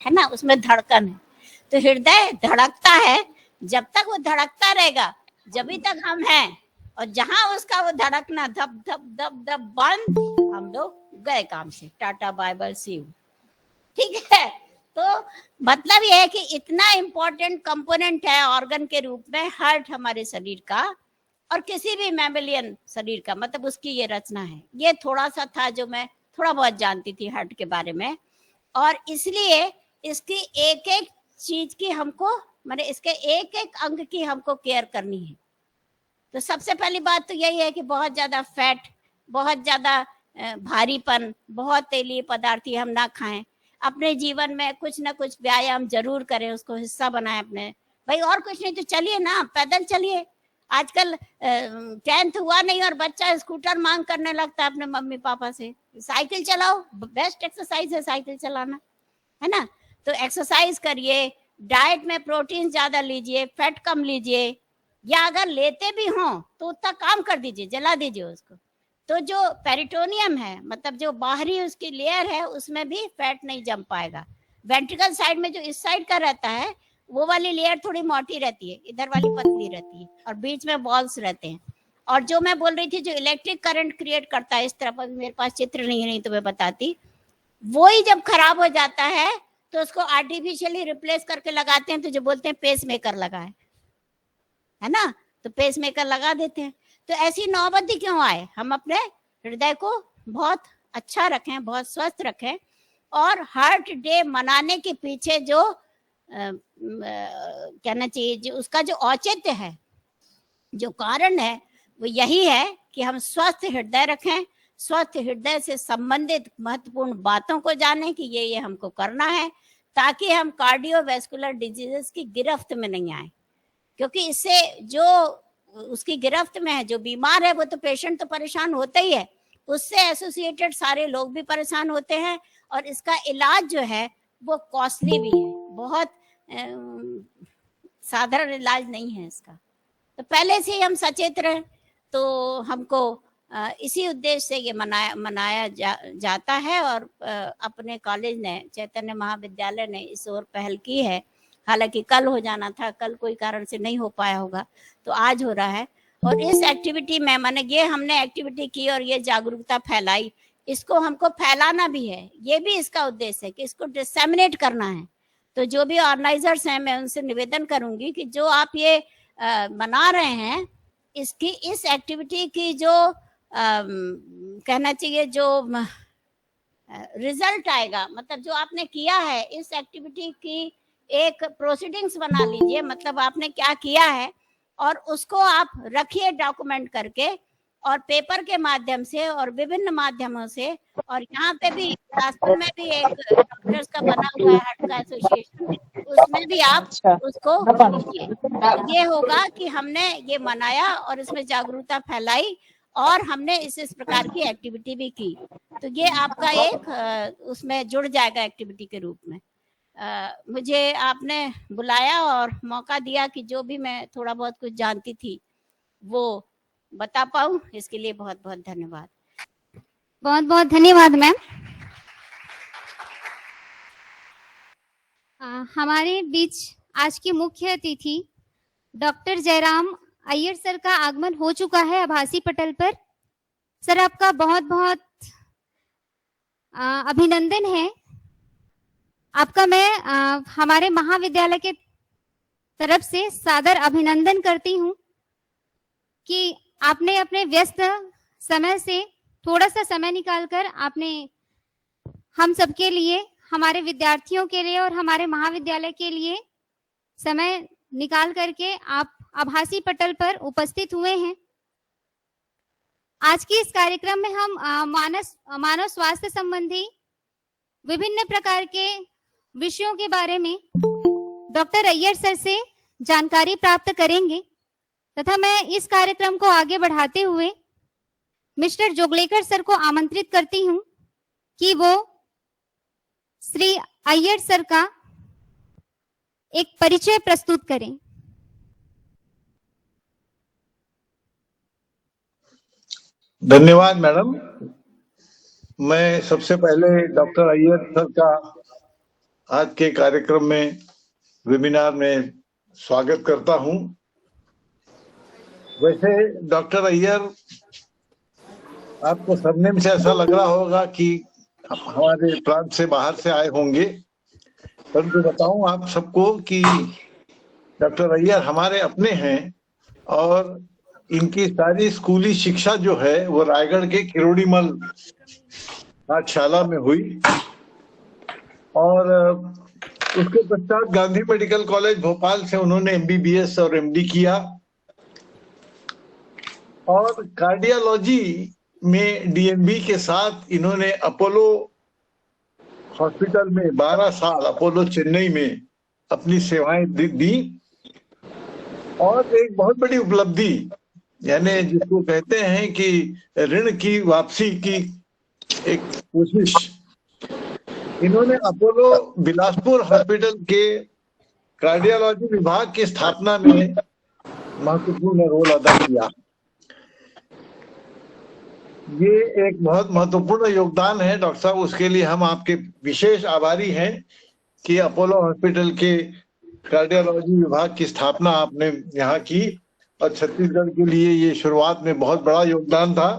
है ना, उसमें धड़कन है। तो हृदय धड़कता है, जब तक वो धड़कता रहेगा जब तक हम हैं, और जहां उसका वो धड़कना धप धप धप धप बंद, हम लोग गए काम से, tata bye bye see you. ठीक है, तो मतलब ये है कि इतना इम्पोर्टेंट कंपोनेंट है ऑर्गन के रूप में हार्ट हमारे शरीर का, और किसी भी मैमेलियन शरीर का, मतलब उसकी ये रचना है। ये थोड़ा सा था जो मैं थोड़ा बहुत जानती थी हार्ट के बारे में, और इसलिए इसकी एक एक चीज की हमको, माने इसके एक एक अंग की हमको केयर करनी है। तो सबसे पहली बात तो यही है कि बहुत ज्यादा फैट, बहुत ज्यादा भारीपन, बहुत तेलीय पदार्थ हम ना खाएं। अपने जीवन में कुछ ना कुछ व्यायाम जरूर करें, उसको हिस्सा बनाएं अपने। भाई और कुछ नहीं तो चलिए ना, पैदल चलिए। आजकल 10th हुआ नहीं और बच्चा स्कूटर मांग करने लगता है अपने मम्मी पापा से। साइकिल चलाओ, बेस्ट एक्सरसाइज है साइकिल चलाना, है ना। तो एक्सरसाइज करिए, डाइट में प्रोटीन ज्यादा लीजिए, फैट कम लीजिए, या अगर लेते भी हों तो उतना काम कर दीजिए, जला दीजिए उसको। तो जो पेरिटोनियम है, मतलब जो बाहरी उसकी लेयर है, उसमें भी फैट नहीं जम पाएगा। वेंट्रिकल साइड में जो इस साइड का रहता है, वो वाली लेयर थोड़ी मोटी रहती है, इधर वाली पतली रहती है, और बीच में बॉल्स रहते हैं। और जो मैं बोल रही थी, जो इलेक्ट्रिक करंट क्रिएट करता है, इस तरफ अभी मेरे पास चित्र नहीं तो मैं बताती, वो ही जब खराब हो जाता है तो उसको आर्टिफिशियली रिप्लेस करके लगाते हैं, तो जो बोलते हैं पेस मेकर लगा है ना, तो पेस मेकर लगा देते हैं। तो ऐसी नौबत क्यों आए? हम अपने हृदय को बहुत अच्छा रखें, बहुत स्वस्थ रखें, और हार्ट डे मनाने के पीछे जो कहना चाहिए, जो उसका जो औचित्य है, जो कारण है, वो यही है कि हम स्वस्थ हृदय रखें, स्वस्थ हृदय से संबंधित महत्वपूर्ण बातों को जानें कि ये हमको करना है, ताकि हम कार्डियोवैस्कुलर डिजीजेस की गिरफ्त में नहीं आए। क्योंकि इससे जो उसकी गिरफ्त में है, जो बीमार है, वो तो पेशेंट तो परेशान होता ही है, उससे एसोसिएटेड सारे लोग भी परेशान होते हैं, और इसका इलाज जो है वो कॉस्टली भी है, बहुत साधारण इलाज नहीं है इसका। तो पहले से ही हम सचेत रहे, तो हमको इसी उद्देश्य से ये मनाया जाता है। और अपने कॉलेज ने, चैतन्य महाविद्यालय ने इस ओर पहल की है। हालांकि कल हो जाना था, कल कोई कारण से नहीं हो पाया होगा, तो आज हो रहा है। और इस एक्टिविटी में माने ये हमने एक्टिविटी की और ये जागरूकता फैलाई, इसको हमको फैलाना भी है, ये भी इसका उद्देश्य है कि इसको डिसेमिनेट करना है। तो जो भी ऑर्गेनाइजर्स हैं, मैं उनसे निवेदन करूंगी कि जो आप ये मना रहे हैं, इसकी, इस एक्टिविटी की जो कहना चाहिए जो रिजल्ट आएगा, मतलब जो आपने किया है, इस एक्टिविटी की एक प्रोसीडिंग्स बना लीजिए, मतलब आपने क्या किया है, और उसको आप रखिए डॉक्यूमेंट करके, और पेपर के माध्यम से और विभिन्न माध्यमों से। और यहाँ पे भी बिलासपुर में भी एक डॉक्टर्स का बना हुआ है हार्ट का एसोसिएशन, उसमें भी आप उसको कीजिए। तो ये होगा कि हमने ये मनाया और इसमें जागरूकता फैलाई, और हमने इस प्रकार की एक्टिविटी भी की। तो ये आपका एक उसमें जुड़ जाएगा एक्टिविटी के रूप में। मुझे आपने बुलाया और मौका दिया कि जो भी मैं थोड़ा बहुत कुछ जानती थी वो बता पाऊं, इसके लिए बहुत बहुत धन्यवाद। बहुत बहुत धन्यवाद मैम। हमारे बीच आज की मुख्य अतिथि डॉक्टर जयराम अय्यर सर का आगमन हो चुका है आभासी पटल पर। सर आपका बहुत बहुत अभिनंदन है। आपका मैं हमारे महाविद्यालय के तरफ से सादर अभिनंदन करती हूँ कि आपने अपने व्यस्त समय से थोड़ा सा समय निकालकर आपने हम सबके लिए, हमारे विद्यार्थियों के लिए और हमारे महाविद्यालय के लिए समय निकाल करके आप आभासी पटल पर उपस्थित हुए हैं। आज की इस कार्यक्रम में हम मानव स्वास्थ्य संबंधी विभिन्न प्रकार के विषयों के बारे में डॉक्टर अय्यर सर से जानकारी प्राप्त करेंगे, तथा मैं इस कार्यक्रम को आगे बढ़ाते हुए मिस्टर जोगलेकर सर को आमंत्रित करती हूं कि वो श्री अय्यर सर का एक परिचय प्रस्तुत करें। धन्यवाद मैडम। मैं सबसे पहले डॉक्टर अय्यर सर का आज के कार्यक्रम में, वेबिनार में स्वागत करता हूं। वैसे डॉक्टर अय्यर, आपको सरनेम से ऐसा लग रहा होगा कि हमारे प्रांत से बाहर से आए होंगे, परंतु बताऊं आप सबको कि डॉक्टर अय्यर हमारे अपने हैं और इनकी सारी स्कूली शिक्षा जो है वो रायगढ़ के किरोड़ीमल पाठशाला में हुई और उसके पश्चात गांधी मेडिकल कॉलेज भोपाल से उन्होंने MBBS और MD किया और कार्डियोलॉजी में DNB के साथ इन्होंने अपोलो हॉस्पिटल में 12 साल अपोलो चेन्नई में अपनी सेवाएं दी और एक बहुत बड़ी उपलब्धि, यानी जिसको कहते हैं कि ऋण की वापसी की एक कोशिश, इन्होंने अपोलो बिलासपुर हॉस्पिटल के कार्डियोलॉजी विभाग की स्थापना में महत्वपूर्ण रोल अदा किया। ये एक बहुत महत्वपूर्ण योगदान है डॉक्टर साहब, उसके लिए हम आपके विशेष आभारी हैं कि अपोलो हॉस्पिटल के कार्डियोलॉजी विभाग की स्थापना आपने यहाँ की और छत्तीसगढ़ के लिए ये शुरुआत में बहुत बड़ा योगदान था।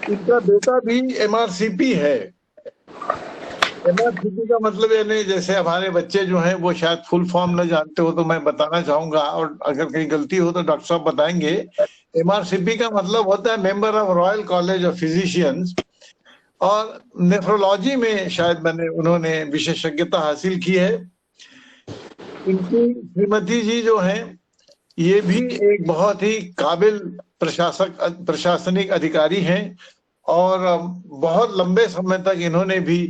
इनका बेटा भी MRCP है। MRCP का मतलब यानी जैसे हमारे बच्चे जो हैं वो शायद फुल फॉर्म न जानते हो तो मैं बताना चाहूंगा, और अगर कहीं गलती हो तो डॉक्टर साहब बताएंगे। MRCP का मतलब होता है member of royal college of physicians, और नेफ्रोलॉजी में शायद उन्होंने विशेषज्ञता हासिल की है। इनकी श्रीमती जी जो हैं ये भी एक बहुत ही काबिल प्रशासनिक अधिकारी हैं और बहुत लंबे समय तक इन्होंने भी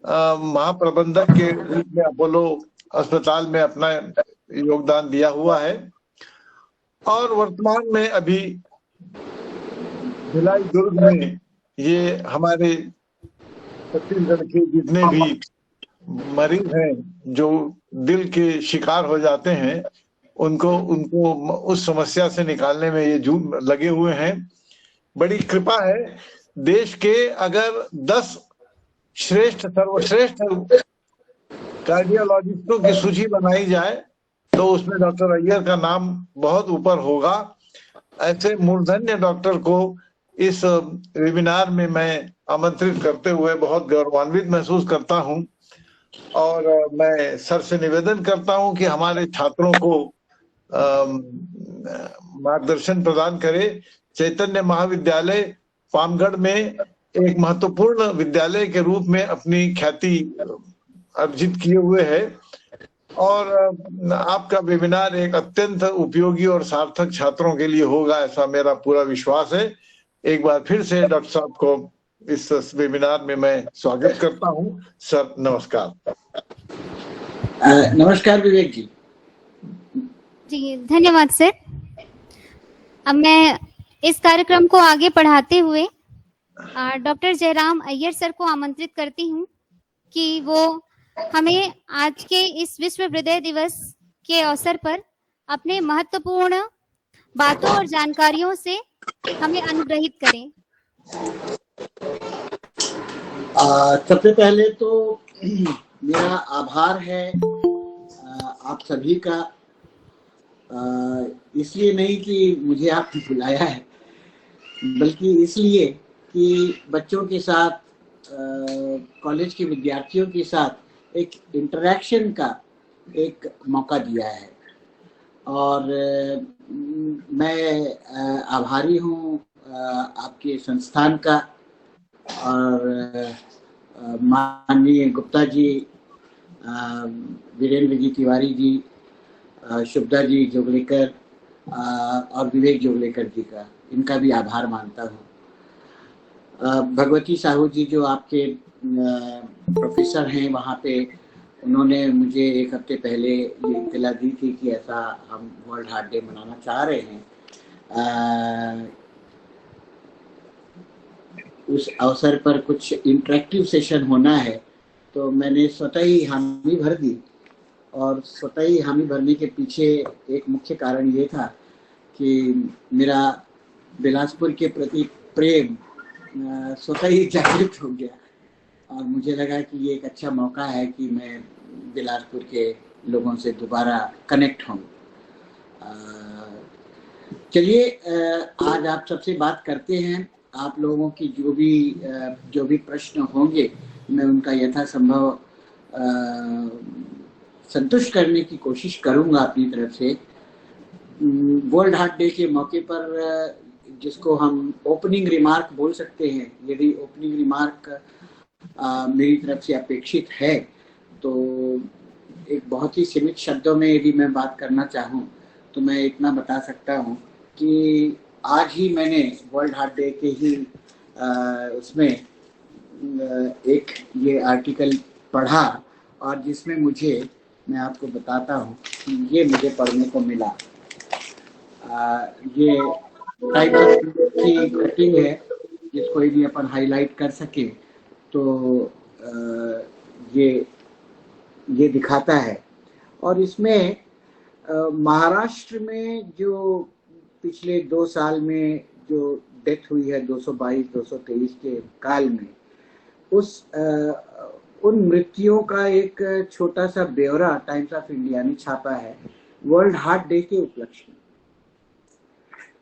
महाप्रबंधक के रूप में अपोलो अस्पताल में अपना योगदान दिया हुआ है और वर्तमान में अभी भिलाई दुर्ग में ये हमारे छत्तीसगढ़ के जितने भी मरीज हैं जो दिल के शिकार हो जाते हैं उनको उस समस्या से निकालने में ये लगे हुए हैं। बड़ी कृपा है, देश के अगर 10 सर्वश्रेष्ठ कार्डियोलॉजिस्टों की सूची बनाई जाए तो उसमें डॉक्टर अय्यर का नाम बहुत ऊपर होगा। ऐसे मूर्धन्य डॉक्टर को इस वेबिनार में मैं आमंत्रित करते हुए बहुत गौरवान्वित महसूस करता हूं और मैं सर से निवेदन करता हूं कि हमारे छात्रों को मार्गदर्शन प्रदान करे। चैतन्य महाविद्यालय पामगढ़ में एक महत्वपूर्ण विद्यालय के रूप में अपनी ख्याति अर्जित किए हुए है और आपका वेबिनार एक अत्यंत उपयोगी और सार्थक छात्रों के लिए होगा, ऐसा मेरा पूरा विश्वास है। एक बार फिर से डॉक्टर साहब को इस वेबिनार में मैं स्वागत करता हूं। सर नमस्कार। नमस्कार विवेक जी। जी धन्यवाद सर। अब मैं इस कार्यक्रम को आगे बढ़ाते हुए डॉक्टर जयराम अय्यर सर को आमंत्रित करती हूँ कि वो हमें आज के इस विश्व हृदय दिवस के अवसर पर अपने महत्वपूर्ण बातों और जानकारियों से हमें अनुग्रहित करें। सबसे पहले तो मेरा आभार है आप सभी का, इसलिए नहीं कि मुझे आपने बुलाया है बल्कि इसलिए कि बच्चों के साथ कॉलेज के विद्यार्थियों के साथ एक इंटरेक्शन का एक मौका दिया है और मैं आभारी हूँ आपके संस्थान का और माननीय गुप्ता जी, वीरेंद्र जी तिवारी जी, शुभदा जी जोगलेकर और विवेक जोगलेकर जी का, इनका भी आभार मानता हूँ। भगवती साहू जी जो आपके प्रोफेसर हैं वहाँ पे, उन्होंने मुझे एक हफ्ते पहले ये इत्तला दी थी कि ऐसा हम वर्ल्ड हार्ट डे मनाना चाह रहे हैं। उस अवसर पर कुछ इंटरेक्टिव सेशन होना है तो मैंने स्वतः ही हामी भर दी और स्वतः ही हामी भरने के पीछे एक मुख्य कारण ये था कि मेरा बिलासपुर के प्रति प्रेम स्वतः ही जागृत हो गया और मुझे लगा कि ये एक अच्छा मौका है कि मैं बिलासपुर के लोगों से दोबारा कनेक्ट हूँ। चलिए आज आप सबसे बात करते हैं। आप लोगों की जो भी प्रश्न होंगे मैं उनका यथासंभव संतुष्ट करने की कोशिश करूंगा अपनी तरफ से। वर्ल्ड हार्ट डे के मौके पर जिसको हम ओपनिंग रिमार्क बोल सकते हैं, यदि ओपनिंग रिमार्क मेरी तरफ से अपेक्षित है तो एक बहुत ही सीमित शब्दों में यदि मैं बात करना चाहूँ तो मैं इतना बता सकता हूँ कि आज ही मैंने वर्ल्ड हार्ट डे के ही उसमें एक ये आर्टिकल पढ़ा और जिसमें मैं आपको बताता हूँ कि ये मुझे पढ़ने को मिला। ये टाइप की कटिंग है जिसको यदि अपन हाईलाइट कर सके तो ये दिखाता है। और इसमें महाराष्ट्र में जो पिछले 2 साल में जो डेथ हुई है 222-223 के काल में, उन मृत्युओं का एक छोटा सा ब्यौरा टाइम्स ऑफ इंडिया ने छापा है वर्ल्ड हार्ट डे के उपलक्ष्य में।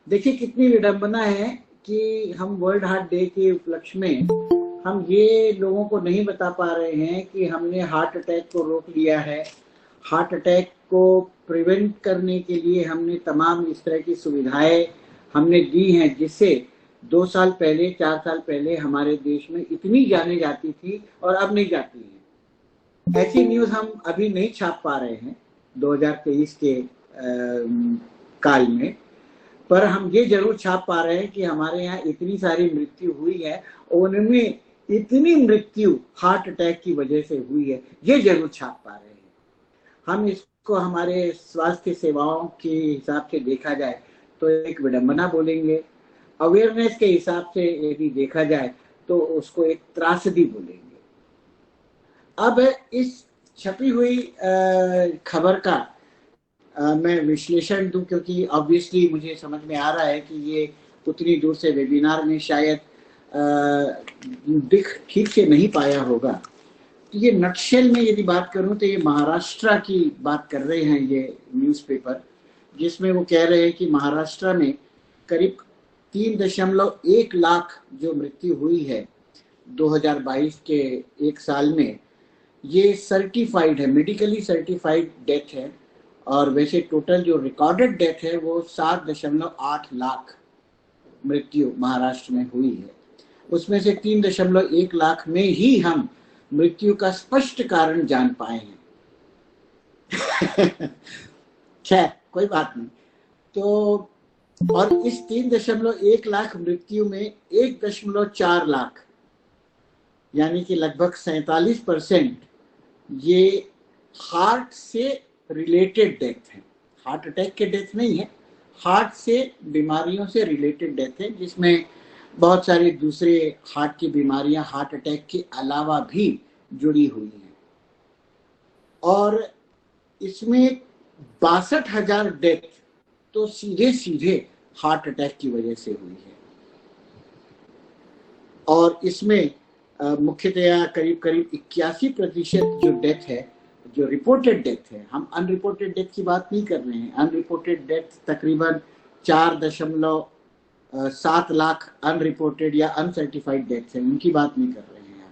देखिए कितनी विडंबना है कि हम वर्ल्ड हार्ट डे के उपलक्ष्य में हम ये लोगों को नहीं बता पा रहे हैं कि हमने हार्ट अटैक को रोक लिया है। हार्ट अटैक को प्रिवेंट करने के लिए हमने तमाम इस तरह की सुविधाएं हमने दी हैं जिससे 2 साल पहले 4 साल पहले हमारे देश में इतनी जाने जाती थी और अब नहीं जाती है। ऐसी न्यूज हम अभी नहीं छाप पा रहे हैं 2023 के काल में, पर हम ये जरूर छाप पा रहे हैं कि हमारे यहाँ इतनी सारी मृत्यु हुई है और उनमें इतनी मृत्यु हार्ट अटैक की वजह से हुई है, ये जरूर छाप पा रहे हैं। हम इसको हमारे स्वास्थ्य सेवाओं के हिसाब से देखा जाए तो एक विडंबना बोलेंगे, अवेयरनेस के हिसाब से यदि देखा जाए तो उसको एक त्रासदी बोलेंगे। अब इस छपी हुई खबर का मैं विश्लेषण दूं क्योंकि ऑब्वियसली मुझे समझ में आ रहा है कि ये उतनी दूर से वेबिनार में शायद दिख ठीक से नहीं पाया होगा। तो ये नटशेल में यदि बात करूं तो ये महाराष्ट्र की बात कर रहे हैं ये न्यूज़पेपर, जिसमें वो कह रहे हैं कि महाराष्ट्र में करीब 3.1 लाख जो मृत्यु हुई है 2022 के एक साल में, ये सर्टिफाइड है, मेडिकली सर्टिफाइड डेथ है। और वैसे टोटल जो रिकॉर्डेड डेथ है वो 7.8 लाख मृत्यु महाराष्ट्र में हुई है। उसमें से 3.1 लाख में ही हम मृत्यु का स्पष्ट कारण जान पाए हैं। खैर कोई बात नहीं। तो और इस 3.1 लाख मृत्यु में 1.4 लाख यानी कि लगभग 47% ये हार्ट से रिलेटेड डेथ है। हार्ट अटैक के डेथ नहीं है, हार्ट से बीमारियों से रिलेटेड डेथ है, जिसमें बहुत सारी दूसरे हार्ट की बीमारियां हार्ट अटैक के अलावा भी जुड़ी हुई हैं। और इसमें 62,000 डेथ तो सीधे हार्ट अटैक की वजह से हुई है। और इसमें मुख्यतया करीब 81% जो डेथ है, जो रिपोर्टेड डेथ है, हम अनरिपोर्टेड डेथ की बात नहीं कर रहे हैं। अनरिपोर्टेड डेथ तकरीबन 4.7 लाख अनरिपोर्टेड या अनसर्टिफाइड डेथ है, उनकी बात नहीं कर रहे हैं हम।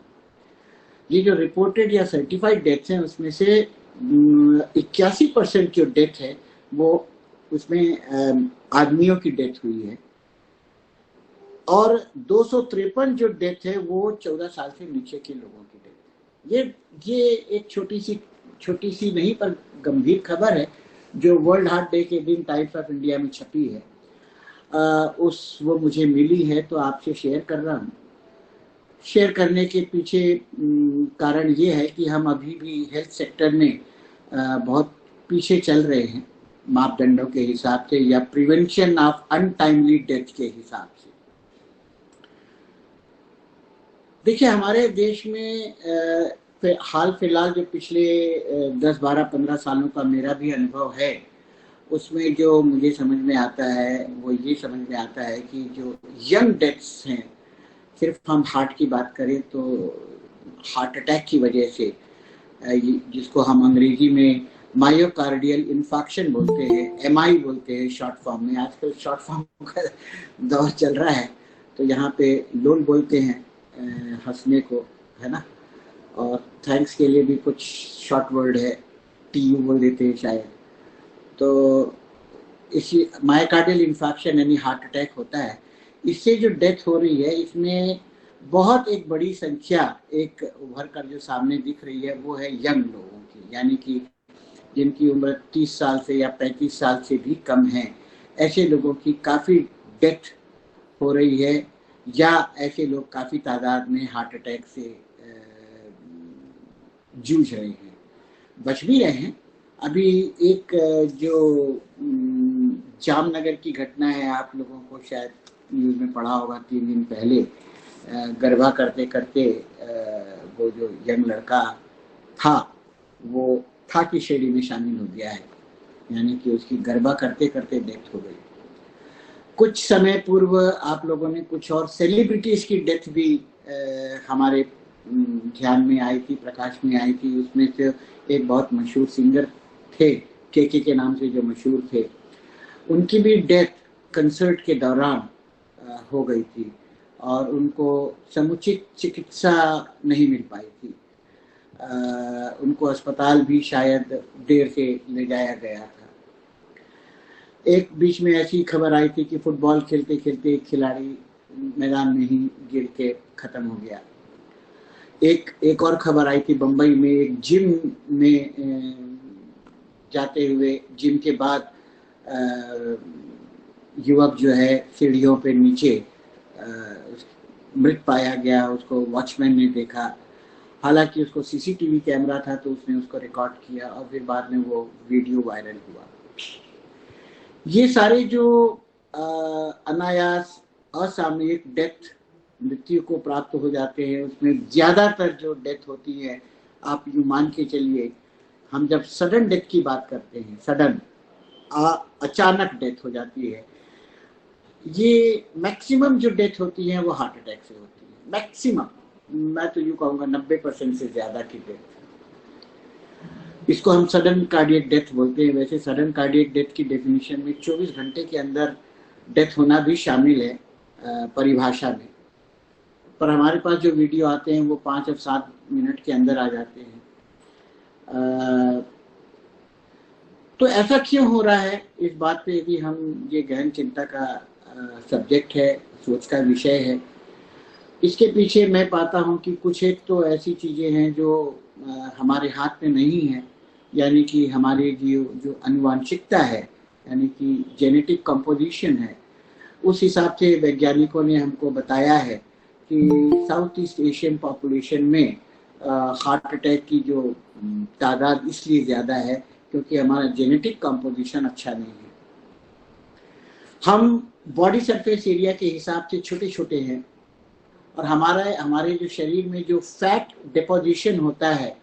ये जो रिपोर्टेड या सर्टिफाइड डेथ हैं उसमें से 81% जो डेथ है वो उसमें आदमियों की डेथ हुई है। और 253 जो डेथ है वो 14 साल से नीचे के लोगों की डेथ है। ये एक छोटी सी नहीं पर गंभीर खबर है जो वर्ल्ड हार्ट डे के दिन टाइम्स ऑफ इंडिया में छपी है। वो मुझे मिली है तो आपसे शेयर कर रहा हूँ। शेयर करने के पीछे कारण ये है कि हम अभी भी हेल्थ सेक्टर में बहुत पीछे चल रहे हैं मापदंडों के हिसाब से या प्रिवेंशन ऑफ अनटाइमली डेथ के हिसाब से। देखिए हमारे देश में हाल फिलहाल जो पिछले 10, 12, 15 सालों का मेरा भी अनुभव है, उसमें जो मुझे समझ में आता है वो ये समझ में आता है कि जो यंग डेथ्स हैं, सिर्फ हम हार्ट की बात करें तो हार्ट अटैक की वजह से, जिसको हम अंग्रेजी में मायोकार्डियल इन्फाक्शन बोलते हैं, एमआई बोलते हैं शॉर्ट फॉर्म में। आजकल शॉर्ट फॉर्म का दौर चल रहा है, तो यहाँ पे लोल बोलते हैं हंसने को, है ना। और थैंक्स के लिए भी कुछ शॉर्ट वर्ड है, टीयू बोल देते हैं शायद। तो इसी मायोकार्डियल इन्फाक्शन यानी हार्ट अटैक होता है। इससे जो डेथ हो रही है, इसमें बहुत एक बड़ी संख्या एक उभर कर जो सामने दिख रही है वो है यंग लोगों की, यानी कि जिनकी उम्र 30 साल से या 35 साल से भी कम है। ऐसे लोगों की काफ़ी डेथ हो रही है, या ऐसे लोग काफ़ी तादाद में हार्ट अटैक से जूझ रहे हैं, बच भी रहे हैं। अभी एक जो जामनगर की घटना है, आप लोगों को शायद न्यूज़ में पढ़ा होगा, 3 दिन पहले गरबा करते करते वो जो यंग लड़का था वो था की श्रेणी में शामिल हो गया है, यानी कि उसकी गरबा करते करते डेथ हो गई। कुछ समय पूर्व आप लोगों ने कुछ और सेलिब्रिटीज की डेथ भी हमारे ध्यान में आई थी, प्रकाश में आई थी। उसमें से एक बहुत मशहूर सिंगर थे, के नाम से जो मशहूर थे, उनकी भी डेथ कंसर्ट के दौरान हो गई थी और उनको समुचित चिकित्सा नहीं मिल पाई थी। उनको अस्पताल भी शायद देर से ले जाया गया था। एक बीच में ऐसी खबर आई थी कि फुटबॉल खेलते खेलते एक खिलाड़ी मैदान में ही गिर के खत्म हो गया। एक और खबर आई थी बम्बई में, एक जिम में जाते हुए, जिम के बाद युवक जो है सीढ़ियों पे नीचे मृत पाया गया। उसको वॉचमैन ने देखा, हालांकि उसको सीसीटीवी कैमरा था तो उसने उसको रिकॉर्ड किया और फिर बाद में वो वीडियो वायरल हुआ। ये सारे जो अनायास असामयिक डेथ, मृत्यु को प्राप्त हो जाते हैं, उसमें ज़्यादातर जो डेथ होती है, आप यूँ मान के चलिए, हम जब सडन डेथ की बात करते हैं, सडन अचानक डेथ हो जाती है, ये मैक्सिमम जो डेथ होती है वो हार्ट अटैक से होती है। मैक्सिमम, मैं तो यूँ कहूँगा 90% से ज़्यादा की डेथ, इसको हम सडन कार्डियक डेथ बोलते हैं। वैसे सडन कार्डियक डेथ की डेफिनेशन में 24 घंटे के अंदर डेथ होना भी शामिल है परिभाषा में, पर हमारे पास जो वीडियो आते हैं वो 5 और 7 मिनट के अंदर आ जाते हैं। तो ऐसा क्यों हो रहा है, इस बात पे भी हम, ये गहन चिंता का सब्जेक्ट है, सोच का विषय है। इसके पीछे मैं पाता हूँ कि कुछ एक तो ऐसी चीज़ें हैं जो हमारे हाथ में नहीं है, यानी कि हमारी जो अनुवांशिकता है, यानी कि जेनेटिक कंपोजिशन है, उस हिसाब से वैज्ञानिकों ने हमको बताया है कि साउथ ईस्ट एशियन पॉपुलेशन में हार्ट अटैक की जो तादाद इसलिए ज़्यादा है क्योंकि हमारा जेनेटिक कंपोजिशन अच्छा नहीं है। हम बॉडी सरफेस एरिया के हिसाब से छोटे छोटे हैं और हमारे जो शरीर में जो फैट डिपोजिशन होता है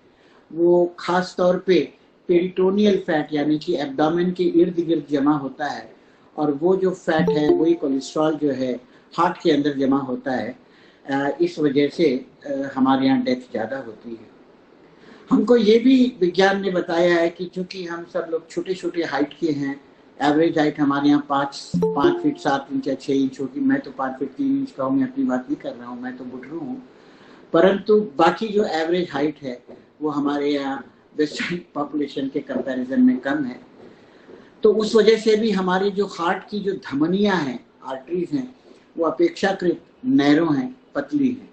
वो खास तौर पे पेरिटोनियल फैट यानी कि एब्डोमेन के इर्द गिर्द जमा होता है, और वो जो फैट है वही कोलेस्ट्रॉल जो है हार्ट के अंदर जमा होता है। इस वजह से हमारे यहाँ डेथ ज़्यादा होती है। हमको ये भी विज्ञान ने बताया है कि चूंकि हम सब लोग छोटे छोटे हाइट के हैं, एवरेज हाइट हमारे यहाँ 5 फीट 7 इंच या 6 इंच होगी। मैं तो 5 फीट 3 इंच का हूँ, मैं अपनी बात नहीं कर रहा हूँ, मैं तो बुढ़रू हूँ, परंतु बाकी जो एवरेज हाइट है वो हमारे यहाँ वेस्टर्न पॉपुलेशन के कंपैरिजन में कम है। तो उस वजह से भी हमारी जो हार्ट की जो धमनियाँ हैं, आर्टरीज हैं, वो अपेक्षाकृत नैरो हैं, पतली हैं।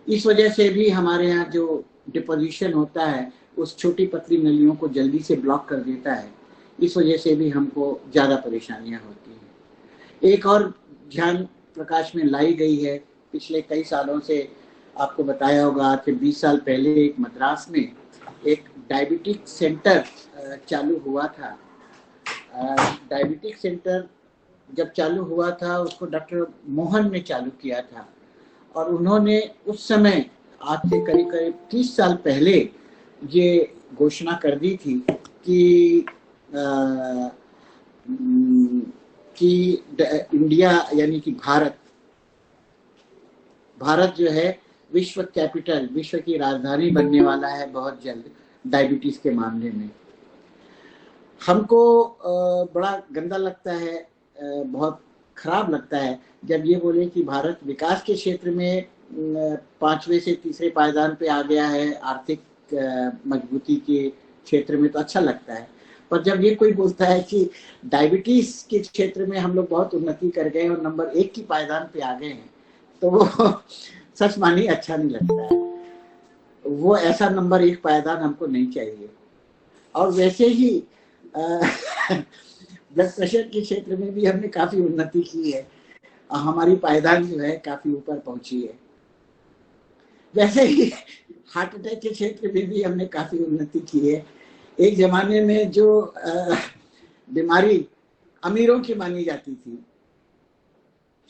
इस वजह से भी हमारे यहाँ जो डिपोजिशन होता है उस छोटी पतली नलियों को जल्दी से ब्लॉक कर देता है। इस वजह से भी हमको ज़्यादा परेशानियाँ होती हैं। एक और ध्यान प्रकाश में लाई गई है, पिछले कई सालों से आपको बताया होगा, आज से 20 साल पहले एक मद्रास में एक डायबिटिक सेंटर चालू हुआ था। डायबिटिक सेंटर जब चालू हुआ था उसको डॉक्टर मोहन ने चालू किया था, और उन्होंने उस समय आज से करीब 30 साल पहले ये घोषणा कर दी थी कि इंडिया यानी कि भारत जो है विश्व कैपिटल, विश्व की राजधानी बनने वाला है बहुत जल्द डायबिटीज के मामले में। हमको बड़ा गंदा लगता है, बहुत खराब लगता है जब ये बोले कि भारत विकास के क्षेत्र में 5वें से तीसरे पायदान पे आ गया है आर्थिक मजबूती के क्षेत्र में, तो अच्छा लगता है। पर जब ये कोई बोलता है कि डायबिटीज के क्षेत्र में हम लोग बहुत उन्नति कर गए और नंबर 1 की पायदान पे आ गए हैं, तो वो सच मानिए अच्छा नहीं लगता है। वो ऐसा नंबर 1 पायदान हमको नहीं चाहिए। और वैसे ही ब्लड प्रेशर के क्षेत्र में भी हमने काफी उन्नति की है, हमारी पायदान जो है काफी ऊपर पहुंची है। वैसे ही हार्ट अटैक के क्षेत्र में भी हमने काफी उन्नति की है। एक जमाने में जो बीमारी अमीरों की मानी जाती थी,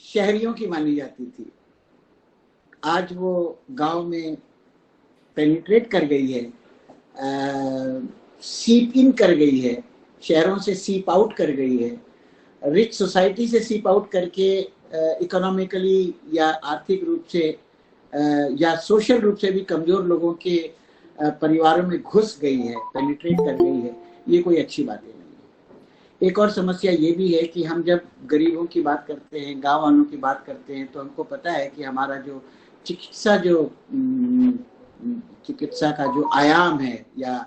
शहरियों की मानी जाती थी, आज वो गांव में पेनिट्रेट कर गई है, सीप इन कर गई है, शहरों से सीप आउट कर गई है, रिच सोसाइटी से सीप आउट करके इकोनॉमिकली या आर्थिक रूप से या सोशल रूप से भी कमजोर लोगों के परिवारों में घुस गई है, पेनिट्रेट कर गई है। ये कोई अच्छी बात नहीं है। एक और समस्या ये भी है कि हम जब गरीबों की बात करते हैं, गांव वालों की बात करते हैं, तो हमको पता है कि हमारा जो चिकित्सा का जो आयाम है या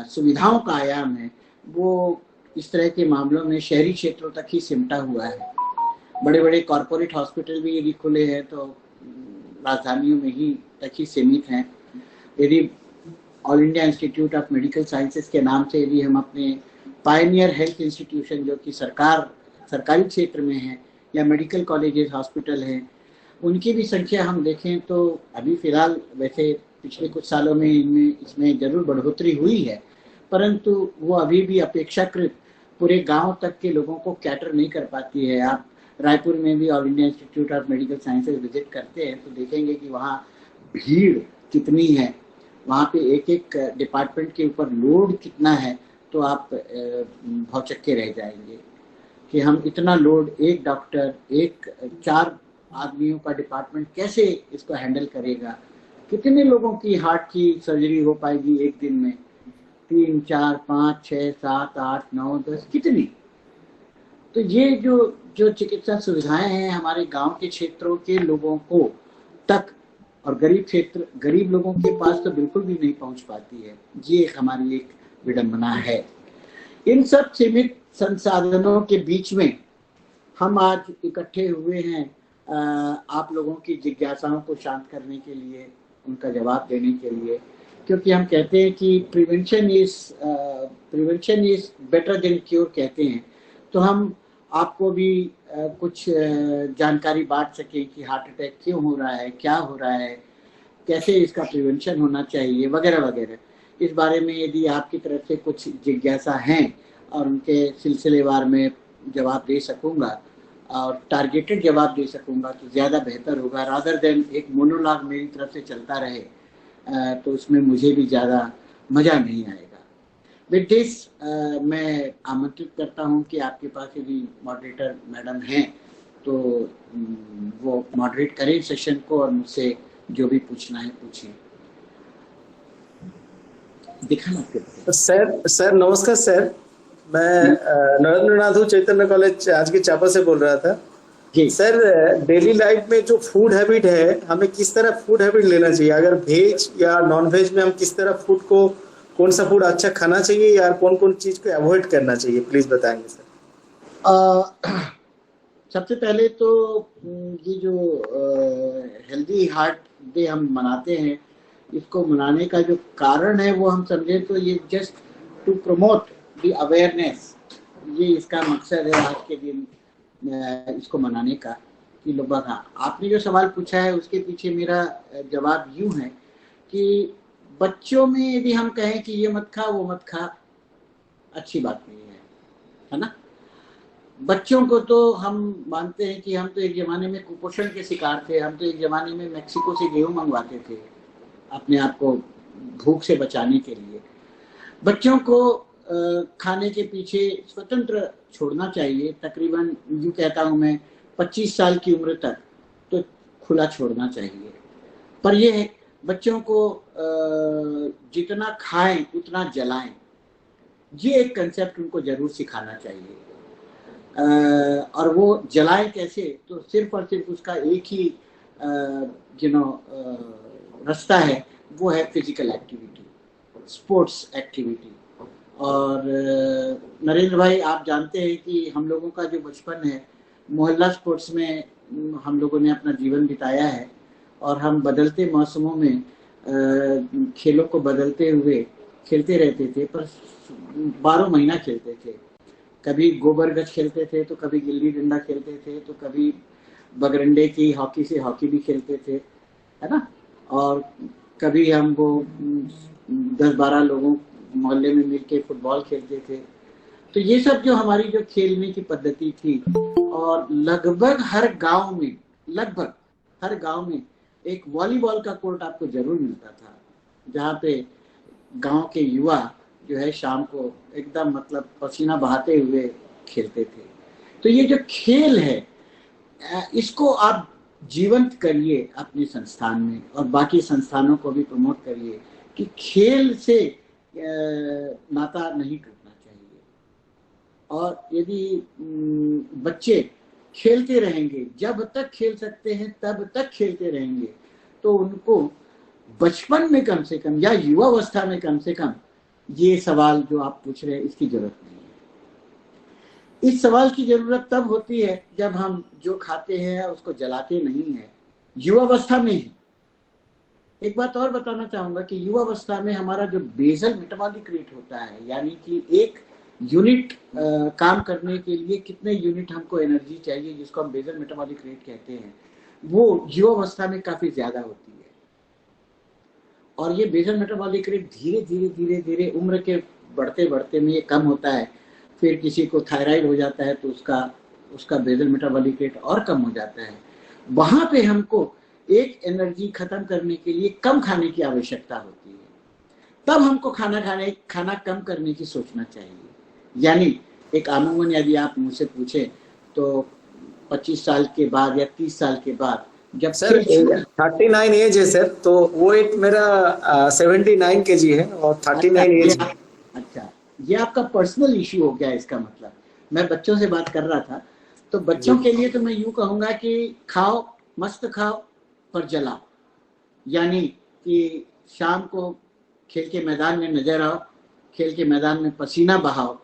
सुविधाओं का आयाम है, वो इस तरह के मामलों में शहरी क्षेत्रों तक ही सिमटा हुआ है। बड़े बड़े कॉरपोरेट हॉस्पिटल भी यदि खुले हैं तो राजधानियों में ही तक ही सीमित हैं। यदि all India institute of medical sciences के नाम से यदि हम अपने पायनियर हेल्थ इंस्टीट्यूशन जो कि सरकारी क्षेत्र में है, या मेडिकल कॉलेजेस हॉस्पिटल हैं, उनकी भी संख्या हम देखें तो अभी फिलहाल वैसे पिछले कुछ सालों में इसमें जरूर बढ़ोतरी हुई है, परंतु वो अभी भी अपेक्षाकृत पूरे गांव तक के लोगों को कैटर नहीं कर पाती है। आप रायपुर में भी all India institute of medical sciences visit करते हैं तो देखेंगे कि वहाँ भीड़ कितनी है, वहाँ पे एक एक डिपार्टमेंट के ऊपर लोड कितना है, तो आप भौचक्के रह जाएंगे कि हम इतना लोड, एक डॉक्टर 4 आदमियों का डिपार्टमेंट कैसे इसको हैंडल करेगा। कितने लोगों की हार्ट की सर्जरी हो पाएगी एक दिन में? 3, 4, 5, 6, 7, 8, 9, 10 कितनी? तो ये जो चिकित्सा सुविधाएं हैं हमारे गांव के क्षेत्रों के लोगों को तक, और गरीब लोगों के पास तो बिल्कुल भी नहीं पहुंच पाती है। ये हमारी एक विडंबना है। इन सब सीमित संसाधनों के बीच में हम आज इकट्ठे हुए हैं आप लोगों की जिज्ञासाओं को शांत करने के लिए, उनका जवाब देने के लिए, क्योंकि हम कहते हैं कि prevention is better than cure कहते हैं। तो हम आपको भी कुछ जानकारी बांट सके कि हार्ट अटैक क्यों हो रहा है, क्या हो रहा है, कैसे इसका प्रिवेंशन होना चाहिए, वगैरह वगैरह। इस बारे में यदि आपकी तरफ से कुछ जिज्ञासा हैं और उनके सिलसिलेवार में जवाब दे सकूंगा और टारगेटेड जवाब दे सकूंगा तो ज़्यादा बेहतर होगा, रादर देन एक मोनोलॉग मेरी तरफ से चलता रहे, तो उसमें मुझे भी ज़्यादा मज़ा नहीं आएगा। विद दिस मैं आमंत्रित करता हूं कि आपके पास यदि मॉडरेटर मैडम हैं तो वो मॉडरेट करें सेशन को और मुझसे जो भी पूछना है पूछिए। दिखाना आपके सर नमस्कार सर, मैं नरेंद्र नाथ चैतन्य कॉलेज आज के चापा से बोल रहा था जी। सर, डेली लाइफ में जो फूड हैबिट है, हमें किस तरह फूड हैबिट लेना चाहिए? अगर वेज या नॉन वेज में हम किस तरह फूड को, कौन सा फूड अच्छा खाना चाहिए या कौन कौन चीज को अवॉइड करना चाहिए, प्लीज बताएंगे सर। सबसे पहले तो ये जो हेल्दी हार्ट डे हम मनाते हैं, इसको मनाने का जो कारण है वो हम समझे तो ये just to promote the awareness, ये इसका मकसद है आज के दिन इसको मनाने का। कि लोग, आपने जो सवाल पूछा है उसके पीछे मेरा जवाब यूं है कि बच्चों में यदि हम कहें कि ये मत खा वो मत खा, अच्छी बात नहीं है ना। बच्चों को तो हम मानते हैं कि हम तो एक जमाने में कुपोषण के शिकार थे, हम तो एक जमाने में मैक्सिको से गेहूं मंगवाते थे अपने आप को भूख से बचाने के लिए। बच्चों को खाने के पीछे स्वतंत्र छोड़ना चाहिए, तकरीबन यूँ कहता हूँ मैं 25 साल की उम्र तक तो खुला छोड़ना चाहिए। पर ये है बच्चों को जितना खाएं उतना जलाएं, ये एक कंसेप्ट उनको जरूर सिखाना चाहिए। और वो जलाएं कैसे, तो सिर्फ और सिर्फ उसका एक ही रास्ता है, वो है फिजिकल एक्टिविटी, स्पोर्ट्स एक्टिविटी। और नरेंद्र भाई, आप जानते हैं कि हम लोगों का जो बचपन है मोहल्ला स्पोर्ट्स में हम लोगों ने अपना जीवन बिताया है, और हम बदलते मौसमों में खेलों को बदलते हुए खेलते रहते थे, पर 12 महीना खेलते थे। कभी गोबर गज खेलते थे, तो कभी गिल्ली डंडा खेलते थे, तो कभी बगरंडे की हॉकी से हॉकी भी खेलते थे, है ना। और कभी हम वो 10-12 लोगों मोहल्ले में मिलके फुटबॉल खेलते थे। तो ये सब जो हमारी जो खेलने की पद्धति थी, और लगभग हर गांव में एक वॉलीबॉल का कोर्ट आपको जरूर मिलता था, जहाँ पे गांव के युवा जो है शाम को एकदम मतलब पसीना बहाते हुए खेलते थे। तो ये जो खेल है, इसको आप जीवंत करिए अपने संस्थान में, और बाकी संस्थानों को भी प्रमोट करिए कि खेल से नाता नहीं टूटना चाहिए। और यदि बच्चे खेलते रहेंगे, जब तक खेल सकते हैं तब तक खेलते रहेंगे, तो उनको बचपन में कम से कम या युवावस्था में कम से कम ये सवाल जो आप पूछ रहे हैं इसकी जरूरत नहीं है। इस सवाल की जरूरत तब होती है जब हम जो खाते हैं उसको जलाते नहीं है, युवावस्था में ही। एक बात और बताना चाहूंगा कि युवावस्था में हमारा जो बेसल मेटाबॉलिक रेट होता है, यानी कि एक यूनिट काम करने के लिए कितने यूनिट हमको एनर्जी चाहिए, जिसको हम बेसल मेटाबॉलिक रेट कहते हैं, वो युवावस्था में काफी ज्यादा होती है। और ये बेसल मेटाबॉलिक रेट धीरे धीरे उम्र के बढ़ते बढ़ते में ये कम होता है। फिर किसी को थायराइड हो जाता है तो उसका बेसल मेटाबॉलिक रेट और कम हो जाता है। वहां पे हमको एक एनर्जी खत्म करने के लिए कम खाने की आवश्यकता होती है, तब हमको खाना कम करने की सोचना चाहिए। यानी एक आमूमन यदि आप मुझसे पूछे तो 25 साल के बाद या 30 साल के बाद जब सर 39 एज है सर, तो वो एक मेरा 79 kg है और 39 एज। अच्छा, ये आपका पर्सनल इश्यू हो गया। इसका मतलब मैं बच्चों से बात कर रहा था, तो बच्चों के लिए तो मैं यूं कहूंगा कि खाओ, मस्त खाओ, पर जलाओ। यानी कि शाम को खेल के मैदान में नजर आओ, खेल के मैदान में पसीना बहाओ,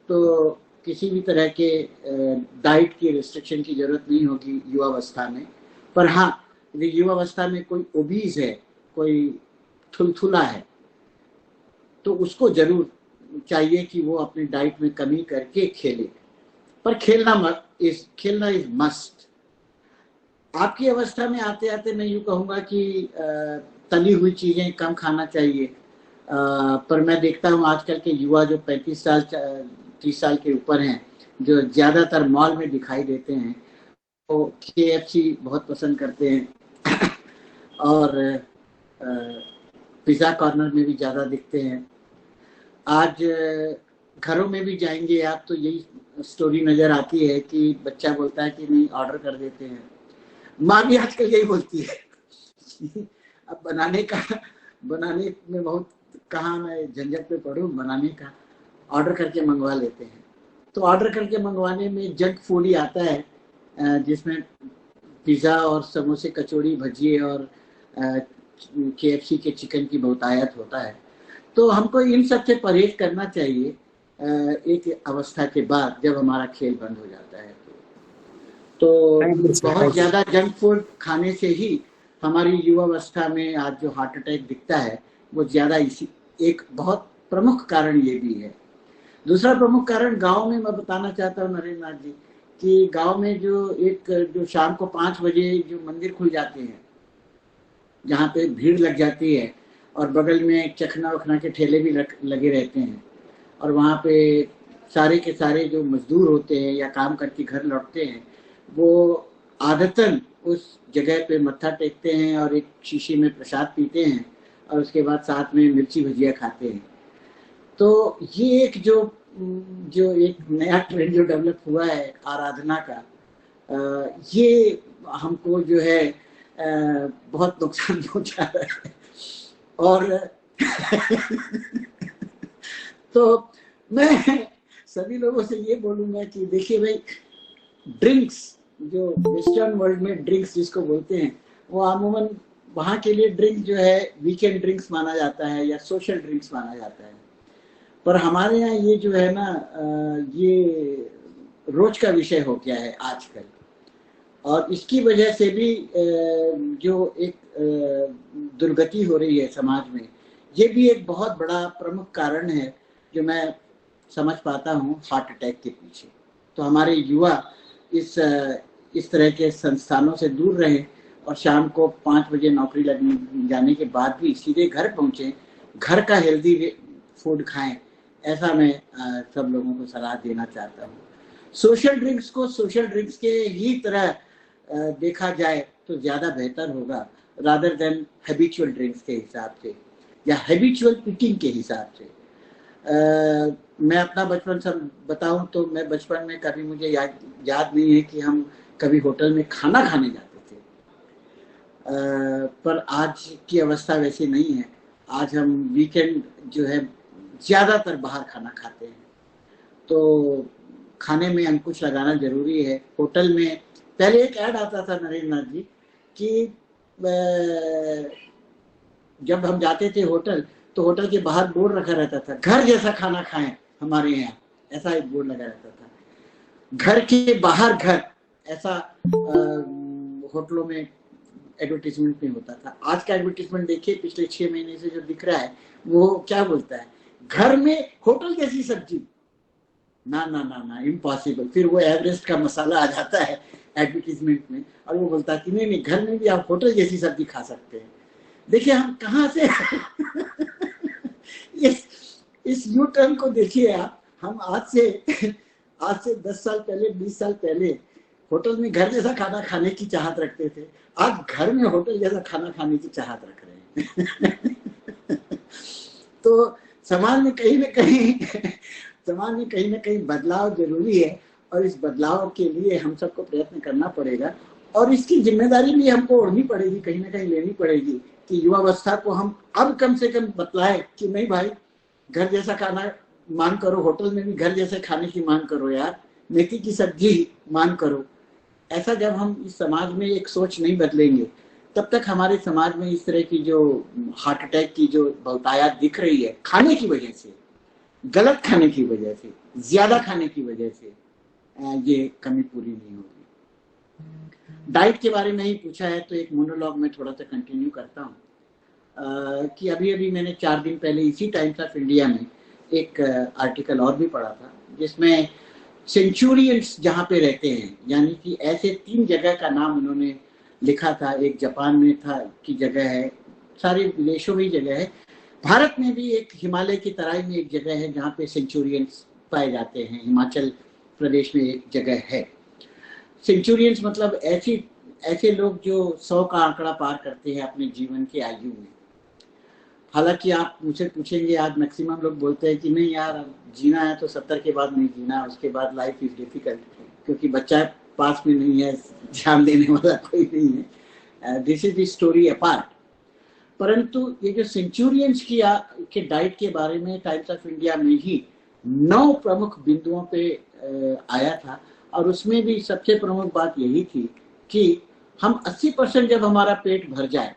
तो किसी भी तरह के डाइट की रिस्ट्रिक्शन की जरूरत नहीं होगी युवावस्था में। पर हाँ, यदि युवावस्था में कोई ओबीज है, कोई थुलथुला है, तो उसको जरूर चाहिए कि वो अपनी डाइट में कमी करके खेले। पर खेलना इज मस्ट। आपकी अवस्था में आते आते मैं यूँ कहूँगा कि तली हुई चीजें कम खाना चाहिए। पर मैं देखता हूँ आजकल के युवा जो 35 साल 30 साल के ऊपर हैं, जो ज्यादातर मॉल में दिखाई देते हैं, वो KFC बहुत पसंद करते हैं और पिज़्ज़ा कॉर्नर में भी ज़्यादा दिखते हैं। आज घरों में भी जाएंगे आप तो यही स्टोरी नज़र आती है कि बच्चा बोलता है कि नहीं, ऑर्डर कर देते हैं। माँ भी आजकल यही बोलती है अब बनाने में बहुत कहाँ मैं झंझट पे पढ़ूँ, बनाने का ऑर्डर करके मंगवा लेते हैं। तो ऑर्डर करके मंगवाने में जंक फूड ही आता है, जिसमें पिज़्ज़ा और समोसे, कचौड़ी, भजिए और KFC के चिकन की बहुतायत होता है। तो हमको इन सब से परहेज करना चाहिए एक अवस्था के बाद, जब हमारा खेल बंद हो जाता है। तो बहुत ज़्यादा जंक फूड खाने से ही हमारी युवावस्था में आज जो हार्ट अटैक दिखता है वो ज़्यादा, इसी एक बहुत प्रमुख कारण ये भी है। दूसरा प्रमुख कारण गांव में मैं बताना चाहता हूँ नरेंद्र नाथ जी, कि गांव में जो शाम को 5 बजे जो मंदिर खुल जाते हैं, जहाँ पे भीड़ लग जाती है, और बगल में चखना वखना के ठेले भी लगे रहते हैं, और वहाँ पे सारे के सारे जो मजदूर होते हैं या काम करके घर लौटते हैं, वो आदतन उस जगह पे मत्था टेकते हैं और एक शीशी में प्रसाद पीते हैं, और उसके बाद साथ में मिर्ची भजिया खाते हैं। तो ये एक जो एक नया ट्रेंड जो डेवलप हुआ है आराधना का, ये हमको जो है बहुत नुकसान पहुंचा रहा है। और तो मैं सभी लोगों से ये बोलूंगा कि देखिए भाई, ड्रिंक्स जो वेस्टर्न वर्ल्ड में ड्रिंक्स जिसको बोलते हैं, वो अमूमन वहाँ के लिए ड्रिंक जो है वीकेंड ड्रिंक्स माना जाता है या सोशल ड्रिंक्स माना जाता है। पर हमारे यहाँ ये जो है ना, ये रोज का विषय हो गया है आजकल। और इसकी वजह से भी जो एक दुर्गति हो रही है समाज में, ये भी एक बहुत बड़ा प्रमुख कारण है जो मैं समझ पाता हूँ हार्ट अटैक के पीछे। तो हमारे युवा इस तरह के संस्थानों से दूर रहें और शाम को 5 बजे नौकरी लगने जाने के बाद भी सीधे घर पहुँचें, घर का हेल्दी फूड खाएं, ऐसा मैं सब लोगों को सलाह देना चाहता हूँ। सोशल ड्रिंक्स को सोशल ड्रिंक्स के ही तरह देखा जाए तो ज़्यादा बेहतर होगा, रादर देन हैबिचुअल ड्रिंक्स के हिसाब से या हैबिचुअल ईटिंग के हिसाब से। मैं अपना बचपन सब बताऊं तो मैं बचपन में कभी मुझे याद नहीं है कि हम कभी होटल में खाना खाने जाते थे। पर आज की अवस्था वैसी नहीं है। आज हम वीकेंड जो है ज़्यादातर बाहर खाना खाते हैं। तो खाने में अंकुश लगाना जरूरी है। होटल में पहले एक ऐड आता था नरेंद्र नाथ जी कि जब हम जाते थे होटल तो होटल के बाहर बोर्ड रखा रहता था, घर जैसा खाना खाएं हमारे यहाँ, ऐसा एक बोर्ड लगा रहता था। घर के बाहर घर, ऐसा होटलों में एडवर्टीजमेंट में होता था। आज का एडवर्टीजमेंट देखिए पिछले 6 महीने से जो दिख रहा है, वो क्या बोलता है, घर में होटल जैसी सब्जी। ना ना ना ना, इम्पॉसिबल। फिर वो एवरेस्ट का मसाला आ जाता है एडवर्टीजमेंट में और वो बोलता है कि नहीं नहीं, घर में भी आप होटल जैसी सब्जी खा सकते हैं। देखिए हम कहाँ से इस यू टर्न को देखिए आप। हम आज से 10 साल पहले, 20 साल पहले होटल में घर जैसा खाना खाने की चाहत रखते थे, आज घर में होटल जैसा खाना खाने की चाहत रख रहे हैं। तो समाज में कहीं ना कहीं बदलाव जरूरी है और इस बदलाव के लिए हम सबको प्रयत्न करना पड़ेगा और इसकी जिम्मेदारी भी हमको ओढ़नी पड़ेगी, कहीं ना कहीं लेनी पड़ेगी कि युवावस्था को हम अब कम से कम बतलाए कि नहीं भाई, घर जैसा खाना मांग करो, होटल में भी घर जैसे खाने की मांग करो यार, मेथी की सब्जी मांग करो। ऐसा जब हम इस समाज में एक सोच नहीं बदलेंगे, तब तक हमारे समाज में इस तरह की जो हार्ट अटैक की जो बहुतायत दिख रही है, खाने की वजह से, गलत खाने की वजह से, ज्यादा खाने की वजह से, ये कमी पूरी नहीं होगी। डाइट के बारे में ही पूछा है तो एक मोनोलॉग में थोड़ा सा कंटिन्यू करता हूँ कि अभी मैंने 4 दिन पहले इसी टाइम्स ऑफ इंडिया में एक आर्टिकल और भी पढ़ा था जिसमें सेंचुरियंस जहाँ पे रहते हैं, यानी कि ऐसे 3 जगह का नाम उन्होंने लिखा था। एक जापान में था की जगह है, सारे विदेशों में जगह है, भारत में भी एक हिमालय की तराई में एक जगह है जहाँ पे सेंचुरियंस पाए जाते हैं। हिमाचल प्रदेश में एक जगह है। सेंचुरियंस मतलब ऐसे लोग जो 100 का आंकड़ा पार करते हैं अपने जीवन के आयु में। हालांकि आप मुझसे पूछेंगे, आज मैक्सिमम लोग बोलते हैं कि नहीं यार, जीना है तो 70 के बाद नहीं जीना, उसके बाद लाइफ इज डिफिकल्ट, क्योंकि बच्चा पास में नहीं है, ध्यान देने वाला कोई नहीं है। This is the story apart. परंतु ये जो सेंचुरियंस के डाइट के बारे में टाइम्स ऑफ इंडिया में ही 9 प्रमुख बिंदुओं पे आया था और उसमें भी सबसे प्रमुख बात यही थी कि हम 80% जब हमारा पेट भर जाए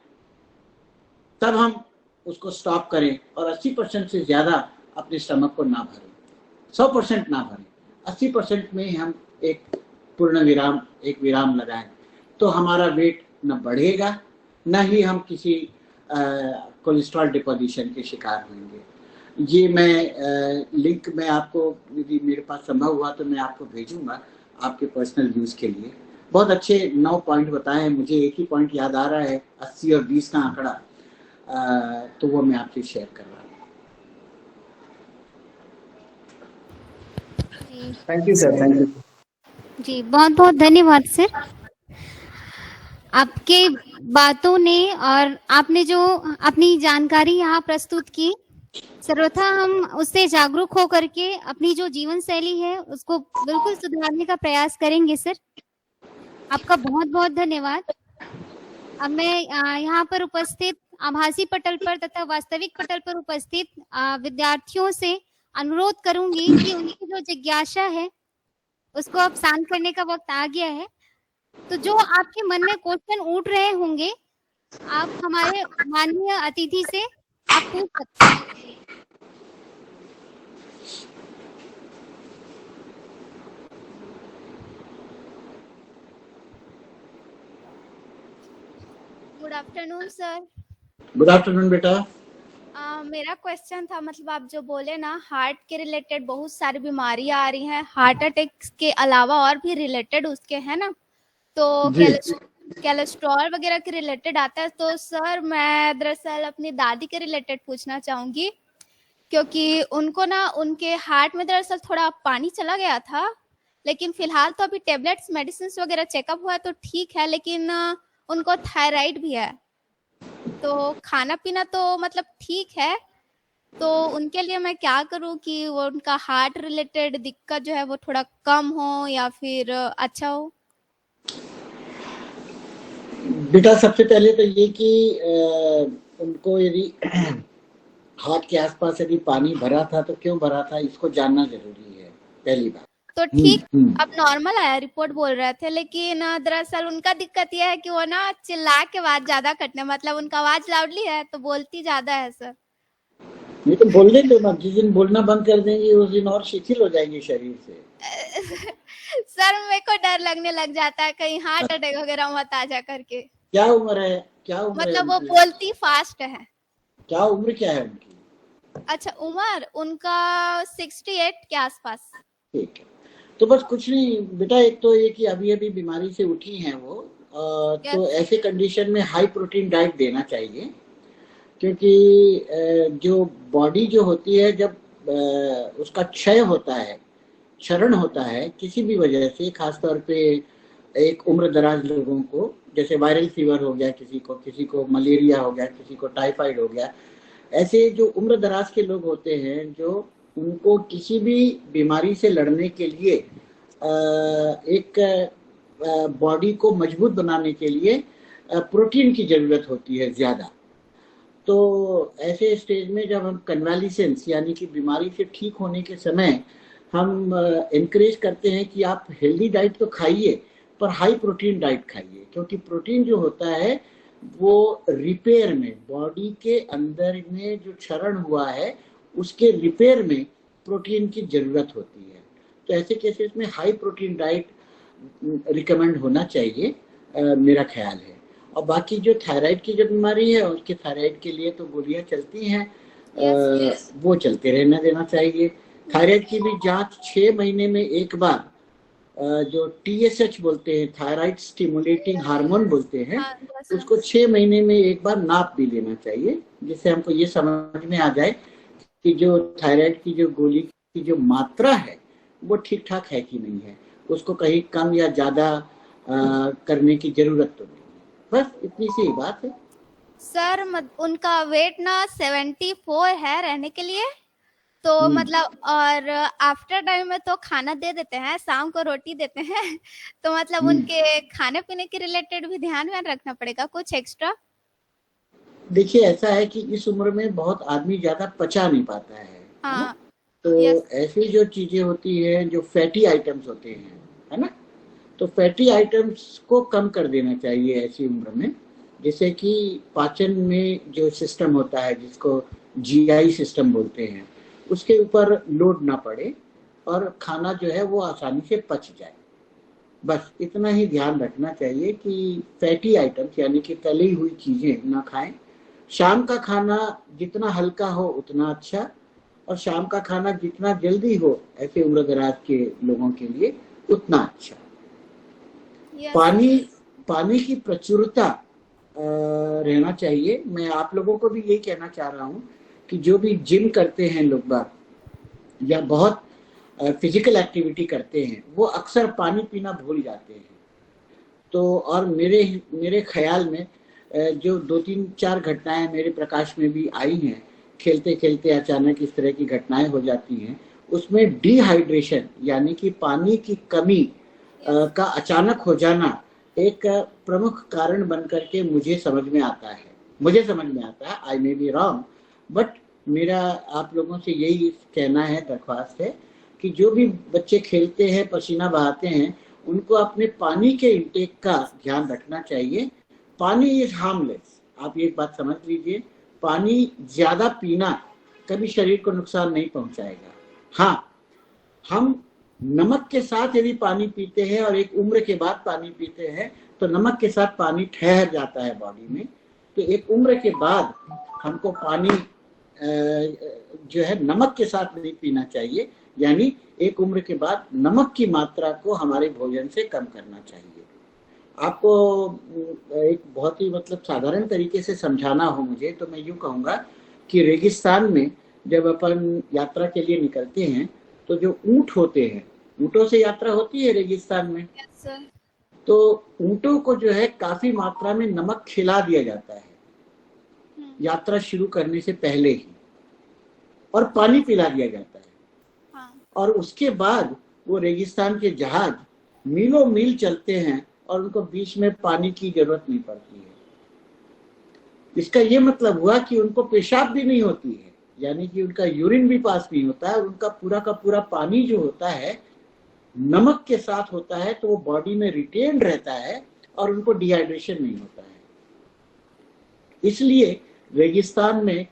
तब हम उसको स्टॉप करें और 80% से ज्यादा अपने स्टमक को ना भरें, 100% ना भरें, 80% में हम एक पूर्ण विराम लगाएं, तो हमारा वेट न बढ़ेगा न ही हम किसी कोलेस्ट्रॉल डिपोजिशन के शिकार होंगे। ये मैं लिंक में आपको, यदि मेरे पास संभव हुआ तो मैं आपको भेजूंगा आपके पर्सनल यूज के लिए। बहुत अच्छे 9 पॉइंट बताए हैं। मुझे एक ही पॉइंट याद आ रहा है, 80 और 20 का आंकड़ा, तो वो मैं आपसे शेयर कर रहा हूँ। Thank you sir, thank you ji, बहुत बहुत धन्यवाद सर। आपके बातों ने और आपने जो अपनी जानकारी यहाँ प्रस्तुत की, सर्वथा हम उससे जागरूक हो करके अपनी जो जीवन शैली है उसको बिल्कुल सुधारने का प्रयास करेंगे सर। आपका बहुत बहुत धन्यवाद। अब मैं यहाँ पर उपस्थित आभासी पटल पर तथा वास्तविक पटल पर उपस्थित विद्यार्थियों से अनुरोध करूंगी कि उनकी जो जिज्ञासा है उसको अब शांत करने का वक्त आ गया है। तो जो आपके मन में क्वेश्चन उठ रहे होंगे, आप हमारे माननीय अतिथि से आप पूछ सकते हैं। Good afternoon sir. Good afternoon बेटा। मेरा क्वेश्चन था, मतलब आप जो बोले ना हार्ट के रिलेटेड बहुत सारी बीमारियां आ रही हैं, हार्ट अटैक के अलावा और भी रिलेटेड उसके है ना, तो कोलेस्ट्रॉल वगैरह के रिलेटेड आता है। तो सर मैं दरअसल अपनी दादी के रिलेटेड पूछना चाहूंगी, क्योंकि उनको ना उनके हार्ट में दरअसल थोड़ा पानी चला गया था, लेकिन फिलहाल तो अभी टेबलेट्स मेडिसिन वगैरह चेकअप हुआ है तो ठीक है, लेकिन उनको थायराइड भी है। तो खाना पीना तो मतलब ठीक है, तो उनके लिए मैं क्या करूं कि वो उनका हार्ट रिलेटेड दिक्कत जो है वो थोड़ा कम हो या फिर अच्छा हो? बेटा सबसे पहले तो ये कि उनको यदि हार्ट के आसपास यदि पानी भरा था तो क्यों भरा था, इसको जानना जरूरी है पहली बात। तो ठीक, अब नॉर्मल आया रिपोर्ट बोल रहे थे, लेकिन दरअसल उनका दिक्कत यह है कि वो ना चिल्ला के आवाज ज्यादा कटने, मतलब उनका आवाज लाउडली है तो बोलती ज्यादा है सर। नहीं तो बोलने दो ना, जिस दिन बोलना बंद कर देंगे उस दिन और शिथिल हो जाएंगे शरीर से। सर मेरे को डर लगने लग जाता है कहीं हार्ट अटैक वगैरह मत आ जा करके। क्या उम्र है? क्या उम्र मतलब है वो बोलती फास्ट है। क्या उम्र क्या है उनकी? अच्छा, उम्र उनका 68 के आसपास। ठीक है, तो बस कुछ नहीं बेटा, एक तो ये कि अभी अभी बीमारी से उठी हैं वो, तो ऐसे कंडीशन में हाई प्रोटीन डाइट देना चाहिए, क्योंकि जो बॉडी जो होती है जब उसका क्षय होता है, क्षरण होता है किसी भी वजह से, खासतौर पे एक उम्र दराज लोगों को, जैसे वायरल फीवर हो गया किसी को मलेरिया हो गया, किसी को टाइफाइड हो गया, ऐसे जो उम्र दराज के लोग होते हैं, जो उनको किसी भी बीमारी से लड़ने के लिए एक बॉडी को मजबूत बनाने के लिए प्रोटीन की जरूरत होती है ज्यादा। तो ऐसे स्टेज में जब हम कन्वालिसेंस यानी कि बीमारी से ठीक होने के समय हम एनकरेज करते हैं कि आप हेल्दी डाइट तो खाइए पर हाई प्रोटीन डाइट खाइए, क्योंकि प्रोटीन जो होता है वो रिपेयर में, बॉडी के अंदर में जो क्षरण हुआ है उसके रिपेयर में प्रोटीन की जरूरत होती है। तो ऐसे केसेस में हाई प्रोटीन डाइट रिकमेंड होना चाहिए, मेरा ख्याल है। और बाकी जो थायराइड की जो बीमारी है उसके थायराइड के लिए तो गोलियां चलती हैं, वो चलते रहना देना चाहिए। थायराइड की भी जांच 6 महीने में एक बार, जो TSH बोलते हैं, थायराइड स्टिमुलेटिंग हार्मोन बोलते हैं, उसको 6 महीने में एक बार नाप भी लेना चाहिए, जिससे हमको ये समझ में आ जाए कि जो थायराइड की जो गोली की जो मात्रा है वो ठीक ठाक है कि नहीं है, उसको कहीं कम या ज्यादा करने की जरूरत तो नहीं है। बस इतनी सी बात है सर। उनका वेट ना 74 है रहने के लिए, तो मतलब और आफ्टर टाइम में तो खाना दे देते हैं, शाम को रोटी देते हैं, तो मतलब उनके खाने पीने के रिलेटेड भी ध्यान में रखना पड़ेगा कुछ एक्स्ट्रा? देखिए ऐसा है कि इस उम्र में बहुत आदमी ज्यादा पचा नहीं पाता है, हाँ, तो ऐसी जो चीजें होती हैं जो फैटी आइटम्स होते हैं, है ना, तो फैटी आइटम्स को कम कर देना चाहिए ऐसी उम्र में, जिससे कि पाचन में जो सिस्टम होता है जिसको GI सिस्टम बोलते हैं उसके ऊपर लोड ना पड़े और खाना जो है वो आसानी से पच जाए। बस इतना ही ध्यान रखना चाहिए कि फैटी आइटम्स यानी कि तली हुई चीजें ना खाएं। शाम का खाना जितना हल्का हो उतना अच्छा, और शाम का खाना जितना जल्दी हो ऐसे उम्र दराज के लोगों के लिए उतना अच्छा। पानी की प्रचुरता रहना चाहिए। मैं आप लोगों को भी यही कहना चाह रहा हूँ कि जो भी जिम करते हैं लोग बाग या बहुत फिजिकल एक्टिविटी करते हैं वो अक्सर पानी पीना भूल जाते हैं। तो और मेरे ख्याल में जो 2-3-4 घटनाएं मेरे प्रकाश में भी आई हैं, खेलते खेलते अचानक इस तरह की घटनाएं हो जाती हैं, उसमें डिहाइड्रेशन यानी कि पानी की कमी का अचानक हो जाना एक प्रमुख कारण बन करके मुझे समझ में आता है। आई मे बी रॉन्ग, बट मेरा आप लोगों से यही कहना है, दरख्वास्त है कि जो भी बच्चे खेलते हैं, पसीना बहाते हैं, उनको अपने पानी के इंटेक का ध्यान रखना चाहिए। पानी इज हार्मलेस, आप ये बात समझ लीजिए। पानी ज्यादा पीना कभी शरीर को नुकसान नहीं पहुंचाएगा। हाँ, हम नमक के साथ यदि पानी पीते हैं और एक उम्र के बाद पानी पीते हैं तो नमक के साथ पानी ठहर जाता है बॉडी में। तो एक उम्र के बाद हमको पानी जो है नमक के साथ नहीं पीना चाहिए, यानी एक उम्र के बाद नमक की मात्रा को हमारे भोजन से कम करना चाहिए। आपको एक बहुत ही मतलब साधारण तरीके से समझाना हो मुझे तो मैं यूं कहूँगा कि रेगिस्तान में जब अपन यात्रा के लिए निकलते हैं तो जो ऊंट होते हैं, ऊंटों से यात्रा होती है रेगिस्तान में, Yes, sir. तो ऊंटों को जो है काफी मात्रा में नमक खिला दिया जाता है यात्रा शुरू करने से पहले ही, और पानी पिला दिया जाता है। हाँ. और उसके बाद वो रेगिस्तान के जहाज मीलों मील चलते हैं और उनको बीच में पानी की जरूरत नहीं पड़ती है। इसका ये मतलब हुआ कि उनको पेशाब भी नहीं होती है, यानी कि उनका यूरिन भी पास नहीं होता है, और उनका पूरा का पूरा पानी जो होता है नमक के साथ होता है, तो वो बॉडी में रिटेन रहता है और उनको डिहाइड्रेशन नहीं होता है। इसलिए रेगिस्तान में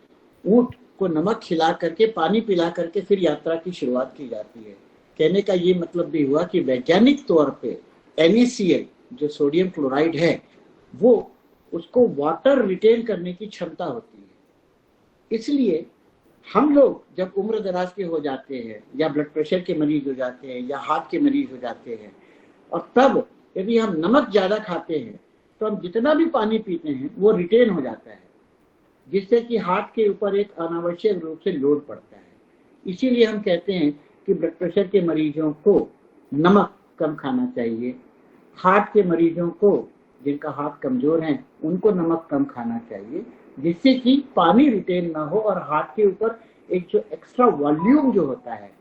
ऊंट को नमक खिला करके, पानी पिला करके फिर यात्रा की शुरुआत की जाती है। कहने का ये मतलब भी हुआ कि वैज्ञानिक तौर पे NaCl जो सोडियम क्लोराइड है, वो उसको वाटर रिटेन करने की क्षमता होती है। इसलिए हम लोग जब उम्र दराज के हो जाते हैं, या ब्लड प्रेशर के मरीज हो जाते हैं, या हार्ट के मरीज हो जाते हैं, और तब यदि हम नमक ज्यादा खाते हैं तो हम जितना भी पानी पीते हैं वो रिटेन हो जाता है, जिससे कि हार्ट के ऊपर एक अनावश्यक रूप से लोड पड़ता है। इसीलिए हम कहते हैं कि ब्लड प्रेशर के मरीजों को नमक कम खाना चाहिए, हार्ट के मरीजों को, जिनका हार्ट कमजोर है, उनको नमक कम खाना चाहिए, जिससे कि पानी रिटेन ना हो और हार्ट के ऊपर एक जो एक्स्ट्रा वॉल्यूम जो होता है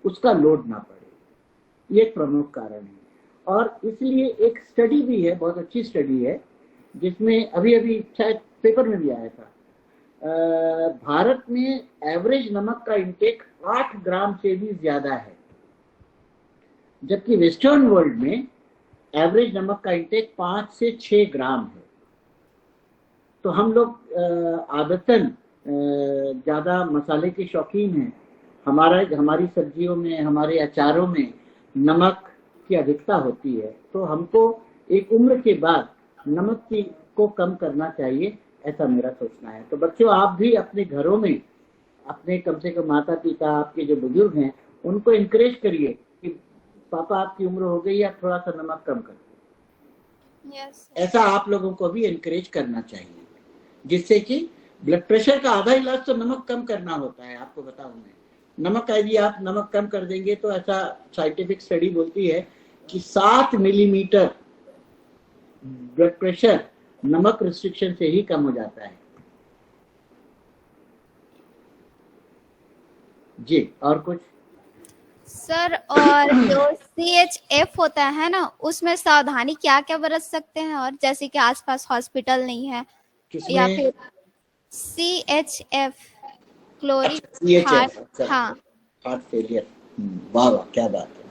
उसका लोड ना पड़े। ये एक प्रमुख कारण है। और इसलिए एक स्टडी भी है, बहुत अच्छी स्टडी है, जिसमें अभी अभी शायद पेपर में भी आया था, भारत में एवरेज नमक का इंटेक 8 ग्राम से भी ज्यादा है, जबकि वेस्टर्न वर्ल्ड में एवरेज नमक का इंटेक 5 से 6 ग्राम है। तो हम लोग आदतन ज्यादा मसाले के शौकीन हैं। हमारी सब्जियों में, हमारे अचारों में नमक की अधिकता होती है, तो हमको एक उम्र के बाद नमक को कम करना चाहिए, ऐसा मेरा सोचना है। तो बच्चों, आप भी अपने घरों में अपने कम से कम माता पिता, आपके जो बुजुर्ग हैं, उनको इनकरेज करिए कि पापा आपकी उम्र हो गई, आप थोड़ा सा नमक कम कर। Yes, sir. ऐसा आप लोगों को भी इनकरेज करना चाहिए, जिससे कि ब्लड प्रेशर का आधा इलाज तो नमक कम करना होता है। आपको बताऊं मैं, नमक का यदि आप नमक कम कर देंगे तो ऐसा साइंटिफिक स्टडी बोलती है कि 7 मिलीमीटर ब्लड प्रेशर नमक रिस्ट्रिक्शन से ही कम हो जाता है। जी, और कुछ सर, और जो CHF होता है ना, उसमें सावधानी क्या क्या बरत सकते हैं? और जैसे कि आसपास हॉस्पिटल नहीं है, या किसमें? फिर CHF क्लोरिक CHF, हार्ट, अच्छा, हाँ, हार्ट फेलियर। वाह वाह, क्या बात है।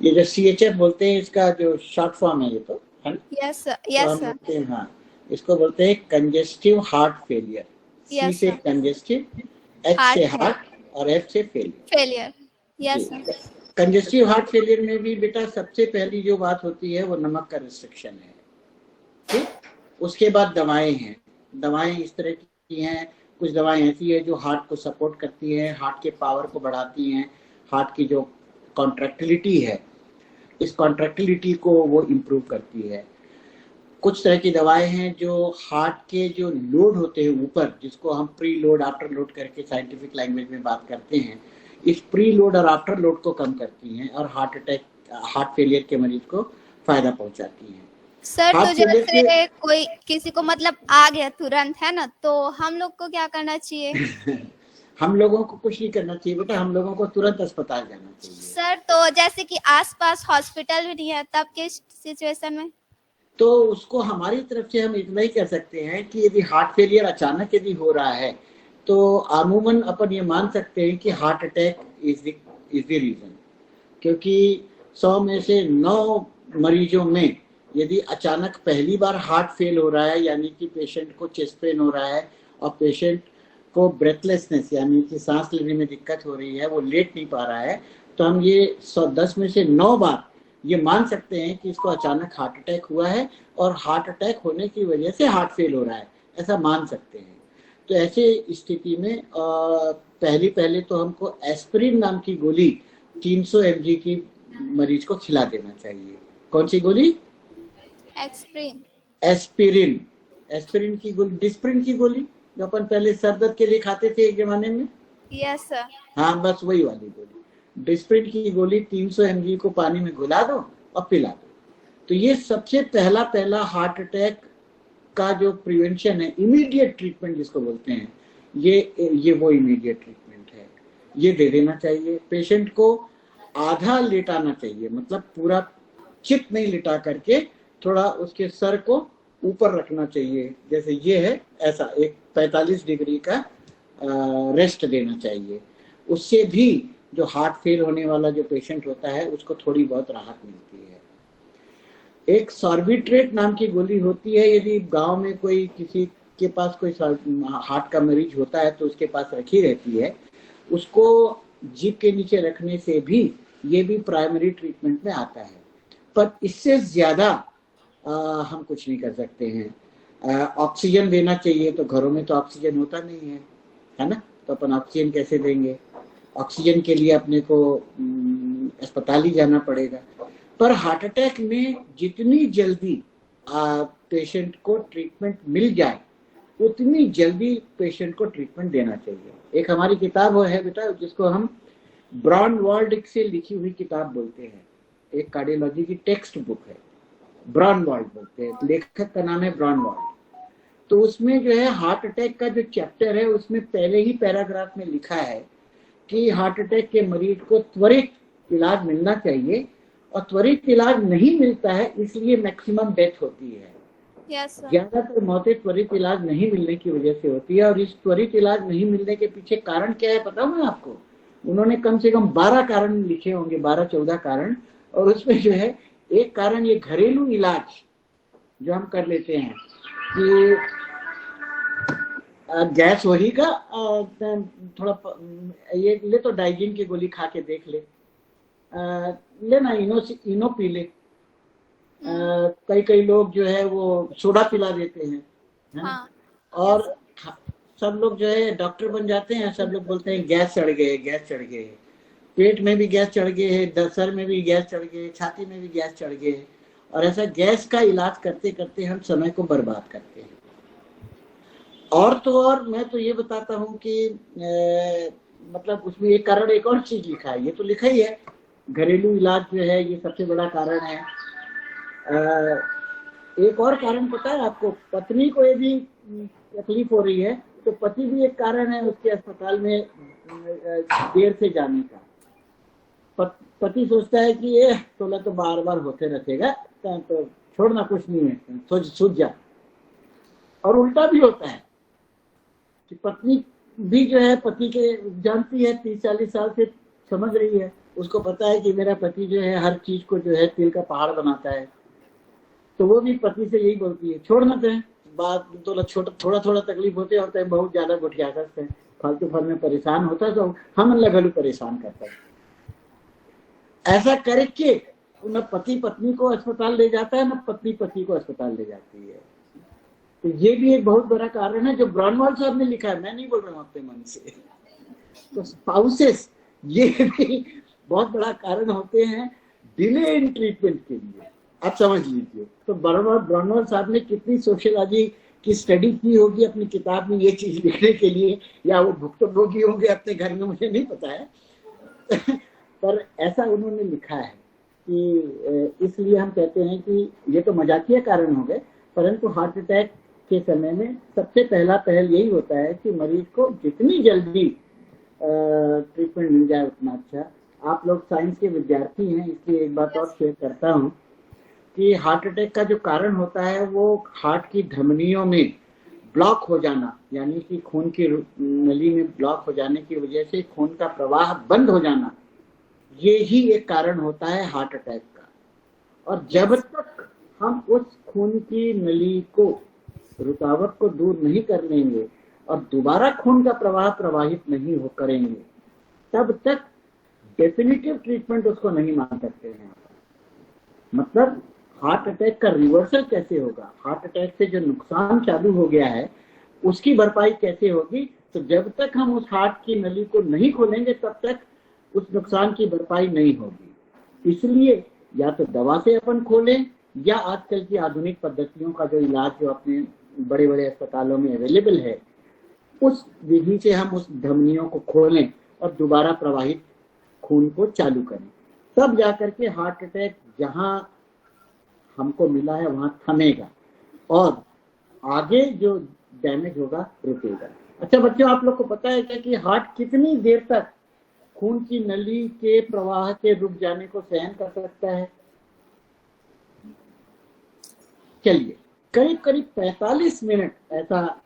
ये जो CHF बोलते हैं, इसका जो शॉर्ट फॉर्म है, ये तो है ना? यस सर, तो यस हम सर, बोलते हैं, हाँ, इसको बोलते हैं congestive heart failure. C Yes, से sir. कंजेस्टिव, H Heart से है। हार्ट, और F से failure. Failure, yes sir, congestive heart failure में भी बेटा सबसे पहली जो बात होती है वो नमक का रिस्ट्रिक्शन है। ठीक, उसके बाद दवाएं हैं। दवाएं इस तरह की हैं, कुछ दवाएं ऐसी है जो हार्ट को सपोर्ट करती है, हार्ट के पावर को बढ़ाती हैं, हार्ट की जो कॉन्ट्रैक्टिलिटी है, इस कॉन्ट्रैक्टिलिटी को वो इम्प्रूव करती है। कुछ तरह की दवाएं हैं जो हार्ट के जो लोड होते हैं ऊपर, जिसको हम प्री लोड आफ्टर लोड करके साइंटिफिक लैंग्वेज में बात करते हैं, इस प्री लोड और आफ्टर लोड को कम करती हैं और हार्ट अटैक, हार्ट फेलियर के मरीज को फायदा पहुंचाती हैं। सर। तो हार्ट फेलियर जैसे कोई किसी को मतलब आ गया तुरंत, है ना, तो हम लोग को क्या करना चाहिए? हम लोगों को कुछ नहीं करना चाहिए बेटा, हम लोगों को तुरंत अस्पताल जाना चाहिए। सर, तो जैसे कि आसपास हॉस्पिटल भी नहीं है, तब के सिचुएशन में? तो उसको हमारी तरफ से हम इतना ही कह सकते हैं कि यदि हार्ट फेलियर अचानक यदि हो रहा है तो अमूमन अपन ये मान सकते हैं कि heart attack is the reason, क्योंकि 100 में से 9 मरीजों में यदि अचानक पहली बार हार्ट फेल हो रहा है, यानी कि पेशेंट को चेस्ट पेन हो रहा है और पेशेंट को ब्रेथलेसनेस यानी कि सांस लेने में दिक्कत हो रही है, वो लेट नहीं पा रहा है, तो हम ये 10 में से 9 बार ये मान सकते हैं कि इसको अचानक हार्ट अटैक हुआ है और हार्ट अटैक होने की वजह से हार्ट फेल हो रहा है, ऐसा मान सकते हैं। तो ऐसे स्थिति में पहले तो हमको एस्पिरिन नाम की गोली 300 mg की मरीज को खिला देना चाहिए। कौन सी गोली? एक्सप्रीन। एस्पिरिन। एस्पिरिन की गोली, डिस्प्रिन की गोली जो अपन पहले सर दर्द के लिए खाते थे एक जमाने में। Yes sir. हाँ, बस वही वाली गोली, डिस्प्रिन की गोली 300 mg को पानी में घुला दो और पिला दो। तो ये सबसे पहला हार्ट अटैक का जो प्रिवेंशन है, इमीडिएट ट्रीटमेंट जिसको बोलते हैं, ये वो इमीडिएट ट्रीटमेंट है, ये दे देना चाहिए। पेशेंट को आधा लेटाना चाहिए, मतलब पूरा चित नहीं लिटा करके थोड़ा उसके सर को ऊपर रखना चाहिए, जैसे ये है ऐसा, एक 45 डिग्री का रेस्ट देना चाहिए। उससे भी जो हार्ट फेल होने वाला जो पेशेंट होता है उसको थोड़ी बहुत राहत मिलती है। एक सॉर्बिट्रेट नाम की गोली होती है, यदि गांव में कोई किसी के पास कोई हार्ट का मरीज होता है तो उसके पास रखी रहती है, उसको जीभ के नीचे रखने से भी ये भी प्राइमरी ट्रीटमेंट में आता है। पर इससे ज्यादा हम कुछ नहीं कर सकते हैं। ऑक्सीजन देना चाहिए, तो घरों में तो ऑक्सीजन होता नहीं है ना, तो अपन ऑक्सीजन कैसे देंगे? ऑक्सीजन के लिए अपने को अस्पताल ही जाना पड़ेगा। पर हार्ट अटैक में जितनी जल्दी पेशेंट को ट्रीटमेंट मिल जाए उतनी जल्दी पेशेंट को ट्रीटमेंट देना चाहिए। एक हमारी किताब है बेटा, जिसको हम ब्रॉनवाल्ड से लिखी हुई किताब बोलते हैं, एक कार्डियोलॉजी की टेक्स्ट बुक है, ब्रॉनवाल्ड बोलते हैं, लेखक का नाम है ब्रॉनवाल्ड। तो उसमें जो है हार्ट अटैक का जो चैप्टर है उसमें पहले ही पैराग्राफ में लिखा है कि हार्ट अटैक के मरीज को त्वरित इलाज मिलना चाहिए, और त्वरित इलाज नहीं मिलता है इसलिए मैक्सिमम डेथ होती है। ज्यादातर मौतें त्वरित इलाज नहीं मिलने की वजह से होती है। और इस त्वरित इलाज नहीं मिलने के पीछे कारण क्या है पता है आपको? उन्होंने कम से कम 12 कारण लिखे होंगे, 12-14 कारण। और उसमें जो है एक कारण ये घरेलू इलाज जो हम कर लेते हैं कि गैस होगा, थोड़ा ये ले तो डाइजिन की गोली खा के देख ले, लेना इनो पी ले। कई लोग जो है वो सोडा पिला देते हैं, हाँ। और सब लोग जो है डॉक्टर बन जाते हैं, सब लोग बोलते हैं गैस चढ़ गए, गैस चढ़ गए, पेट में भी गैस चढ़ गए है, सर में भी गैस चढ़ गए, छाती में भी गैस चढ़ गए। और ऐसा गैस का इलाज करते करते हम समय को बर्बाद करते हैं। और तो और मैं तो ये बताता हूँ कि मतलब उसमें एक कारण, एक और चीज लिखा है, ये तो लिखा ही है घरेलू इलाज जो है ये सबसे बड़ा कारण है। एक और कारण पता है आपको? पत्नी को यदि तकलीफ हो रही है तो पति भी एक कारण है उसके अस्पताल में देर से जाने का। पति सोचता है कि ये तो बार बार होते रहेगा, तो छोड़ना, कुछ नहीं है, सूझ जा। और उल्टा भी होता है कि पत्नी भी जो है पति के जानती है, 30-40 साल से समझ रही है, उसको पता है कि मेरा पति जो है हर चीज को जो है तिल का पहाड़ बनाता है, तो वो भी पति से यही बोलती है छोड़ना तो है, बात तो थोड़ा तकलीफ होते हैं, बहुत ज्यादा गुठिया करते हैं, फालतू फल में परेशान होता है तो हम अल्लाह घलू परेशान करता है। ऐसा करके न पति पत्नी को अस्पताल ले जाता है, न पत्नी पति को अस्पताल ले जाती है। तो ये भी एक बहुत बड़ा कारण है जो ब्रॉनवाल्ड साहब ने लिखा है, मैं नहीं बोल रहा हूँ अपने मन से। तो स्पाउसेस ये भी बहुत बड़ा कारण होते हैं डिले इन ट्रीटमेंट के लिए, आप समझ लीजिए। तो ब्रॉनवाल्ड साहब ने कितनी सोशियोलॉजी की स्टडी की होगी अपनी किताब में ये चीज लिखने के लिए, या वो भुक्तभोगी होंगे अपने घर में, मुझे नहीं पता है पर ऐसा उन्होंने लिखा है कि इसलिए हम कहते हैं कि ये तो मजाकिया कारण हो गए, परंतु हार्ट अटैक के समय में सबसे पहल यही होता है कि मरीज को जितनी जल्दी ट्रीटमेंट मिल जाए उतना अच्छा। आप लोग साइंस के विद्यार्थी हैं, इसलिए एक बात और शेयर करता हूँ कि हार्ट अटैक का जो कारण होता है वो हार्ट की धमनियों में ब्लॉक हो जाना, यानी कि खून की नली में ब्लॉक हो जाने की वजह से खून का प्रवाह बंद हो जाना, ये ही एक कारण होता है हार्ट अटैक का। और जब तक हम उस खून की नली को, रुकावट को दूर नहीं कर लेंगे और दोबारा खून का प्रवाह प्रवाहित नहीं हो करेंगे, तब तक डेफिनेटिव ट्रीटमेंट उसको नहीं मान सकते हैं। मतलब हार्ट अटैक का रिवर्सल कैसे होगा, हार्ट अटैक से जो नुकसान चालू हो गया है उसकी भरपाई कैसे होगी, तो जब तक हम उस हार्ट की नली को नहीं खोलेंगे तब तक उस नुकसान की भरपाई नहीं होगी। इसलिए या तो दवा से अपन खोलें या आजकल की आधुनिक पद्धतियों का जो इलाज जो अपने बड़े बड़े अस्पतालों में अवेलेबल है, उस विधि से हम उस धमनियों को खोलें और दोबारा प्रवाहित खून को चालू करें, तब जाकर के हार्ट अटैक जहां हमको मिला है वहां थमेगा और आगे जो डैमेज होगा रुकेगा। अच्छा बच्चों, आप लोग को पता है क्या कि हार्ट कितनी देर तक खून की नली के प्रवाह के रुक जाने को सहन कर सकता है? चलिए, करीब करीब 45 मिनट, ऐसा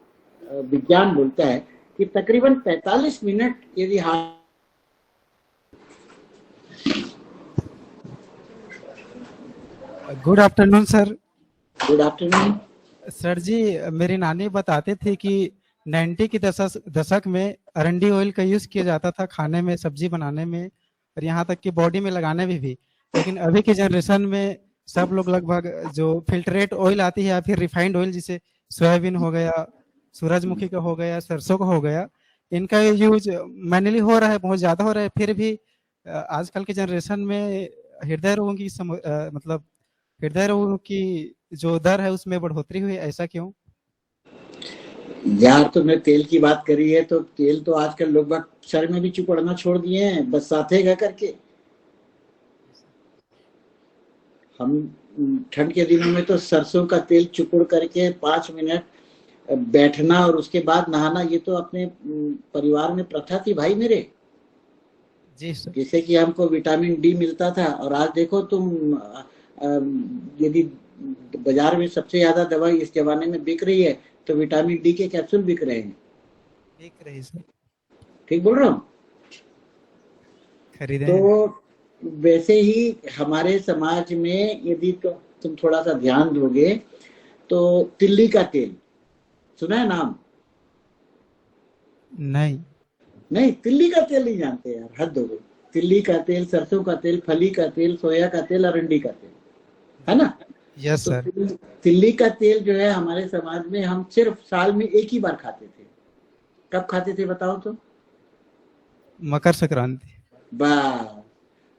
विज्ञान बोलता है कि तकरीबन 45 मिनट यदि heart. Good afternoon sir. Good afternoon sir ji, मेरी नानी बताते थे कि 90 के दशक में अरंडी ऑयल का यूज किया जाता था खाने में, सब्जी बनाने में और यहाँ तक कि बॉडी में लगाने में भी। लेकिन अभी के जनरेशन में सब लोग लगभग जो फिल्टरेट ऑयल आती है या फिर रिफाइंड ऑयल, जिसे सोयाबीन हो गया, सूरजमुखी का हो गया, सरसों का हो गया, इनका यूज मैनुअली हो रहा है, बहुत ज्यादा हो रहा है। फिर भी आजकल के जनरेशन में हृदय रोगों की मतलब हृदय रोगों की जो दर है उसमें बढ़ोतरी हुई, ऐसा क्यों? यार, तुमने तेल की बात करी है तो तेल तो आजकल लोग बाग सर में भी चुपड़ना छोड़ दिए हैं, बस साथेगा करके। हम ठंड के दिनों में तो सरसों का तेल चुपड़ करके 5 मिनट बैठना और उसके बाद नहाना, ये तो अपने परिवार में प्रथा थी भाई मेरे। जी सर। जैसे कि हमको विटामिन डी मिलता था, और आज देखो तुम, यदि बाजार में सबसे ज्यादा दवाई इस जमाने में बिक रही है तो विटामिन डी के कैप्सूल बिक रहे हैं। बिक रही सर, ठीक बोल रहा हूँ? खरीदे। तो वैसे ही हमारे समाज में यदि तो तुम थोड़ा सा ध्यान दोगे तो तिल्ली का तेल सुना है नाम? नहीं, तिल्ली का तेल नहीं जानते यार, हद हो गई। तिल्ली का तेल, सरसों का तेल, फली का तेल, सोया का तेल, अरंडी का तेल, है ना? Yes sir. तो तिल्ली का तेल जो है हमारे समाज में हम सिर्फ साल में एक ही बार खाते थे। कब खाते थे बताओ तो? मकर संक्रांति। बस,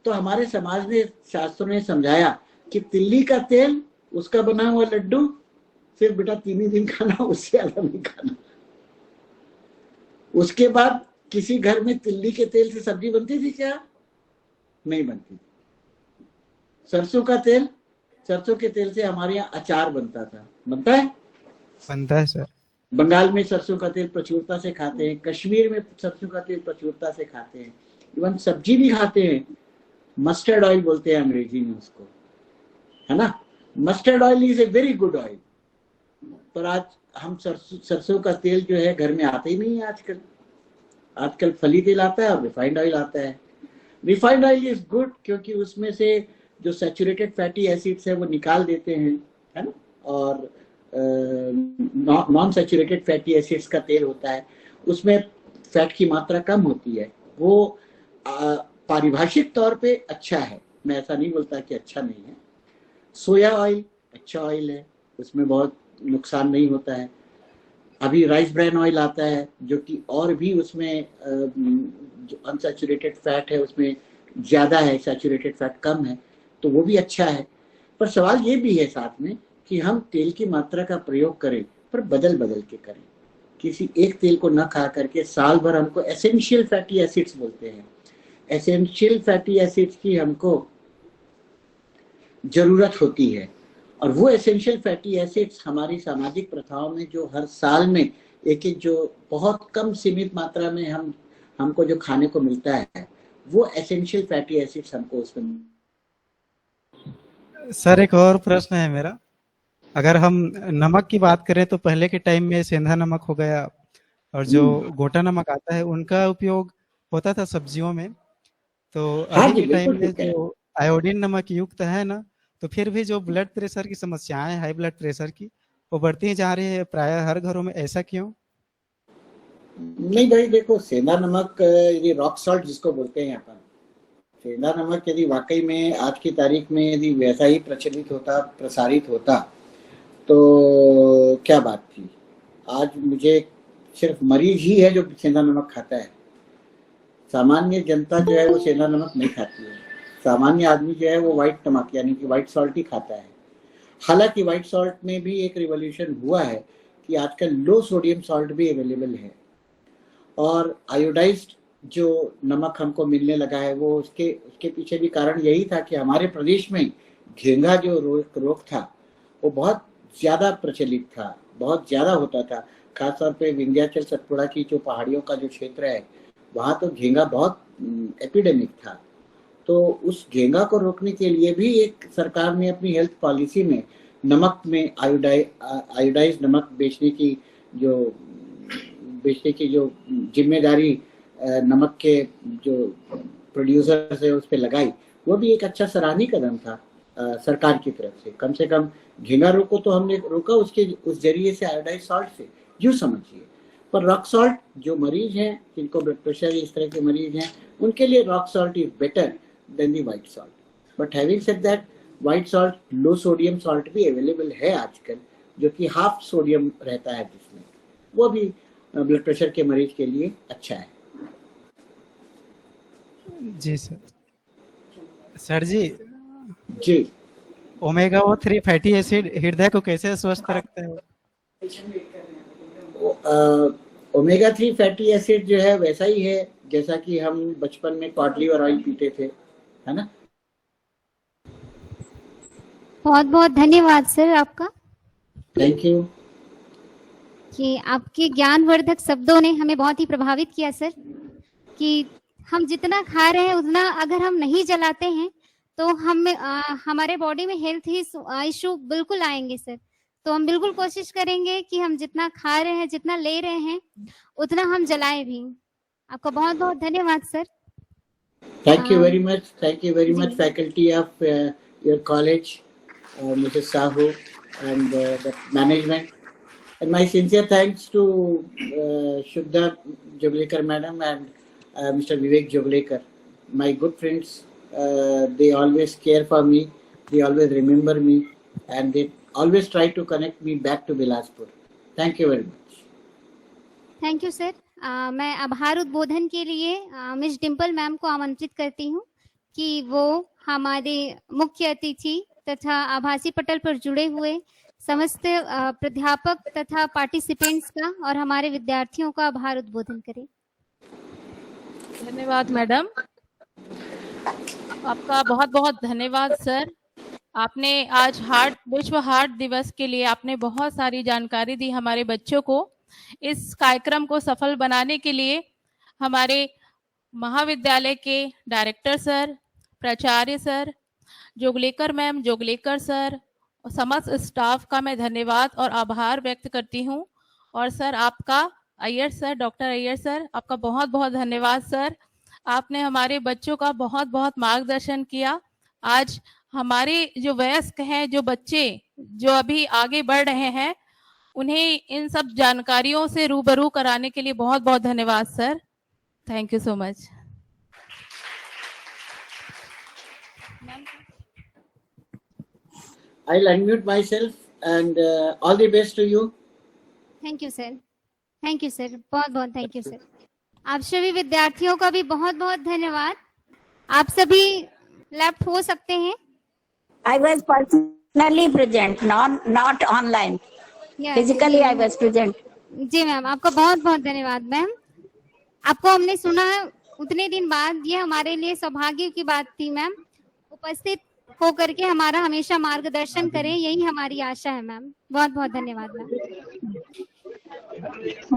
तो हमारे समाज ने, शास्त्रों ने समझाया कि तिल्ली का तेल, उसका बना हुआ लड्डू सिर्फ बेटा 3 ही दिन खाना, उससे ज्यादा नहीं खाना। उसके बाद किसी घर में तिल्ली के तेल से सब्जी बनती थी क्या? नहीं बनती थी। सरसों का तेल, सरसों के तेल से हमारे यहाँ अचार बनता था। बनता है? बनता है सर। बंगाल में सरसों का तेल प्रचुरता से खाते हैं, कश्मीर में सरसों का तेल प्रचुरता से खाते हैं, इवन सब्जी भी खाते हैं। मस्टर्ड ऑयल बोलते हैं अंग्रेजी में उसको, है ना? Mustard oil is a very good oil. पर आज हम सरसों का तेल जो है घर में आता ही नहीं है आजकल। आजकल फली तेल आता है और रिफाइंड ऑयल आता है। रिफाइंड ऑयल इज गुड क्योंकि उसमें से जो सैचुरेटेड फैटी एसिड्स है वो निकाल देते हैं, है ना? और नॉन सैचुरेटेड फैटी एसिड्स का तेल होता है, उसमें फैट की मात्रा कम होती है। वो पारिभाषिक तौर पे अच्छा है, मैं ऐसा नहीं बोलता कि अच्छा नहीं है। सोया ऑयल अच्छा ऑयल है, उसमें बहुत नुकसान नहीं होता है। अभी राइस ब्रान ऑयल आता है जो कि और भी उसमें जो अनसैचुरेटेड फैट है उसमें ज्यादा है, सैचुरेटेड फैट कम है, तो वो भी अच्छा है। पर सवाल ये भी है साथ में कि हम तेल की मात्रा का प्रयोग करें, पर बदल बदल के करें। किसी एक तेल को न खा करके साल भर, हमको एसेंशियल फैटी एसिड्स बोलते हैं, एसेंशियल फैटी एसिड्स की हमको जरूरत होती है। और वो एसेंशियल फैटी एसिड्स हमारी सामाजिक प्रथाओं में जो हर साल में एक जो बहुत कम सीमित मात्रा में हमको जो खाने को मिलता है, वो एसेंशियल फैटी एसिड्स हमको उसमें। सर एक और प्रश्न है मेरा। अगर हम नमक की बात करें तो पहले के टाइम में सेंधा नमक हो गया और जो गोटा नमक आता है उनका उपयोग होता था सब्जियों में। तो हाँ अभी जी, के टाइम बिल्कुल में ठीक है। जो आयोडीन नमक युक्त है ना, तो फिर भी जो ब्लड प्रेशर की समस्याएं, हाई ब्लड प्रेशर की, वो बढ़ती ही जा रही है प्रायः हर घरों में। ऐसा क्यों? नहीं भाई देखो, सेंधा नमक यदि रॉक सॉल्ट जिसको बोलते हैं अपन, सेंधा नमक यदि वाकई में आज की तारीख में यदि वैसा ही प्रचलित होता, प्रसारित होता, तो क्या बात थी। आज मुझे सिर्फ मरीज ही है जो सेंधा नमक खाता है। सामान्य जनता जो है वो सेंधा नमक नहीं खाती है। सामान्य आदमी जो है वो व्हाइट नमक यानी कि व्हाइट सॉल्ट ही खाता है। हालांकि व्हाइट सॉल्ट में भी एक रिवॉल्यूशन हुआ है कि आजकल लो सोडियम सॉल्ट भी अवेलेबल है, और आयोडाइज्ड जो नमक हमको मिलने लगा है वो उसके पीछे भी कारण यही था कि हमारे प्रदेश में घेंघा जो रोग था वो बहुत ज़्यादा प्रचलित था, बहुत ज़्यादा होता था। खासतौर पे विंध्याचल सतपुड़ा की जो पहाड़ियों का जो क्षेत्र है वहाँ तो घेंघा बहुत एपिडेमिक था। तो उस घेंघा को रोकने के लिए भी एक सरकार ने अपनी हेल्थ पॉलिसी में नमक में आयोडाइज नमक बेचने की जो जिम्मेदारी नमक के जो प्रोड्यूसर है उस पर लगाई, वो भी एक अच्छा सराहनीय कदम था सरकार की तरफ से। कम घेंघा रोग को तो हमने रोका उस जरिए से आयोडाइज सॉल्ट से, यूँ समझिए। पर रॉक सॉल्ट जो मरीज हैं, जिनको ब्लड प्रेशर इस तरह के मरीज हैं, उनके लिए rock salt is better than the white salt. But having said that, white salt low sodium salt भी अवेलेबल है आजकल, जो कि हाफ सोडियम रहता है जिसमें, वो भी ब्लड प्रेशर के मरीज के लिए अच्छा है। जी सर। सर जी, ओमेगा-3 फैटी एसिड हृदय को कैसे स्वस्थ रखता है? ओमेगा 3 फैटी एसिड जो है वैसा ही है जैसा कि हम बचपन में कॉड लिवर ऑयल पीते थे, है ना। बहुत बहुत धन्यवाद सर आपका, थैंक यू। कि आपके ज्ञानवर्धक शब्दों ने हमें बहुत ही प्रभावित किया सर। कि हम जितना खा रहे हैं उतना अगर हम नहीं जलाते हैं तो हमारे बॉडी में हेल्थ इशू बिल्कुल आएंगे सर। तो हम बिल्कुल कोशिश करेंगे कि हम जितना खा रहे हैं, जितना ले रहे हैं, उतना हम जलाएं भी। आपका बहुत बहुत धन्यवाद sir. Thank you very much faculty of your college, Mrs Sahu and the management, and my sincere thanks to Shubda Joglekar madam and Mr. Vivek Joglekar, my good friends. They always care for me, they always remember me, and they always try to connect me back to Bilaspur. Thank you very much. Thank you sir. मैं आभार उद्बोधन के लिए miss Dimple ma'am को आमंत्रित करती हूँ कि वो हमारे मुख्य अतिथि तथा आभासी पटल पर जुड़े हुए समस्त प्राध्यापक तथा पार्टिसिपेंट्स का और हमारे विद्यार्थियों का आभार उद्बोधन करें। धन्यवाद मैडम, आपका बहुत बहुत धन्यवाद सर। आपने आज विश्व हार्ट दिवस के लिए आपने बहुत सारी जानकारी दी हमारे बच्चों को। इस कार्यक्रम को सफल बनाने के लिए हमारे महाविद्यालय के डायरेक्टर सर, प्राचार्य sir, Joglekar ma'am, Joglekar sir, समस्त स्टाफ का मैं धन्यवाद और आभार व्यक्त करती हूं। और सर आपका Iyer sir, doctor Iyer sir, आपका बहुत बहुत धन्यवाद सर। आपने हमारे बच्चों का बहुत बहुत मार्गदर्शन किया। आज हमारे जो वयस्क हैं, जो बच्चे जो अभी आगे बढ़ रहे हैं, उन्हें इन सब जानकारियों से रूबरू कराने के लिए बहुत बहुत धन्यवाद sir. Thank you so much. I'll unmute myself and all the best to you. Thank you sir, thank you sir, बहुत बहुत थैंक यू सर। आप सभी विद्यार्थियों का भी बहुत बहुत धन्यवाद। आप सभी लेफ्ट हो सकते हैं। I was personally present, not online. Physically I was present. जी मैम, आपका बहुत बहुत धन्यवाद मैम। आपको हमने सुना उतने दिन बाद, ये हमारे लिए सौभाग्य की बात थी मैम। उपस्थित होकर के हमारा हमेशा मार्गदर्शन करें, यही हमारी आशा है मैम। बहुत बहुत धन्यवाद ma'am.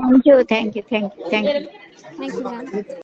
Thank you. Thank you ma'am.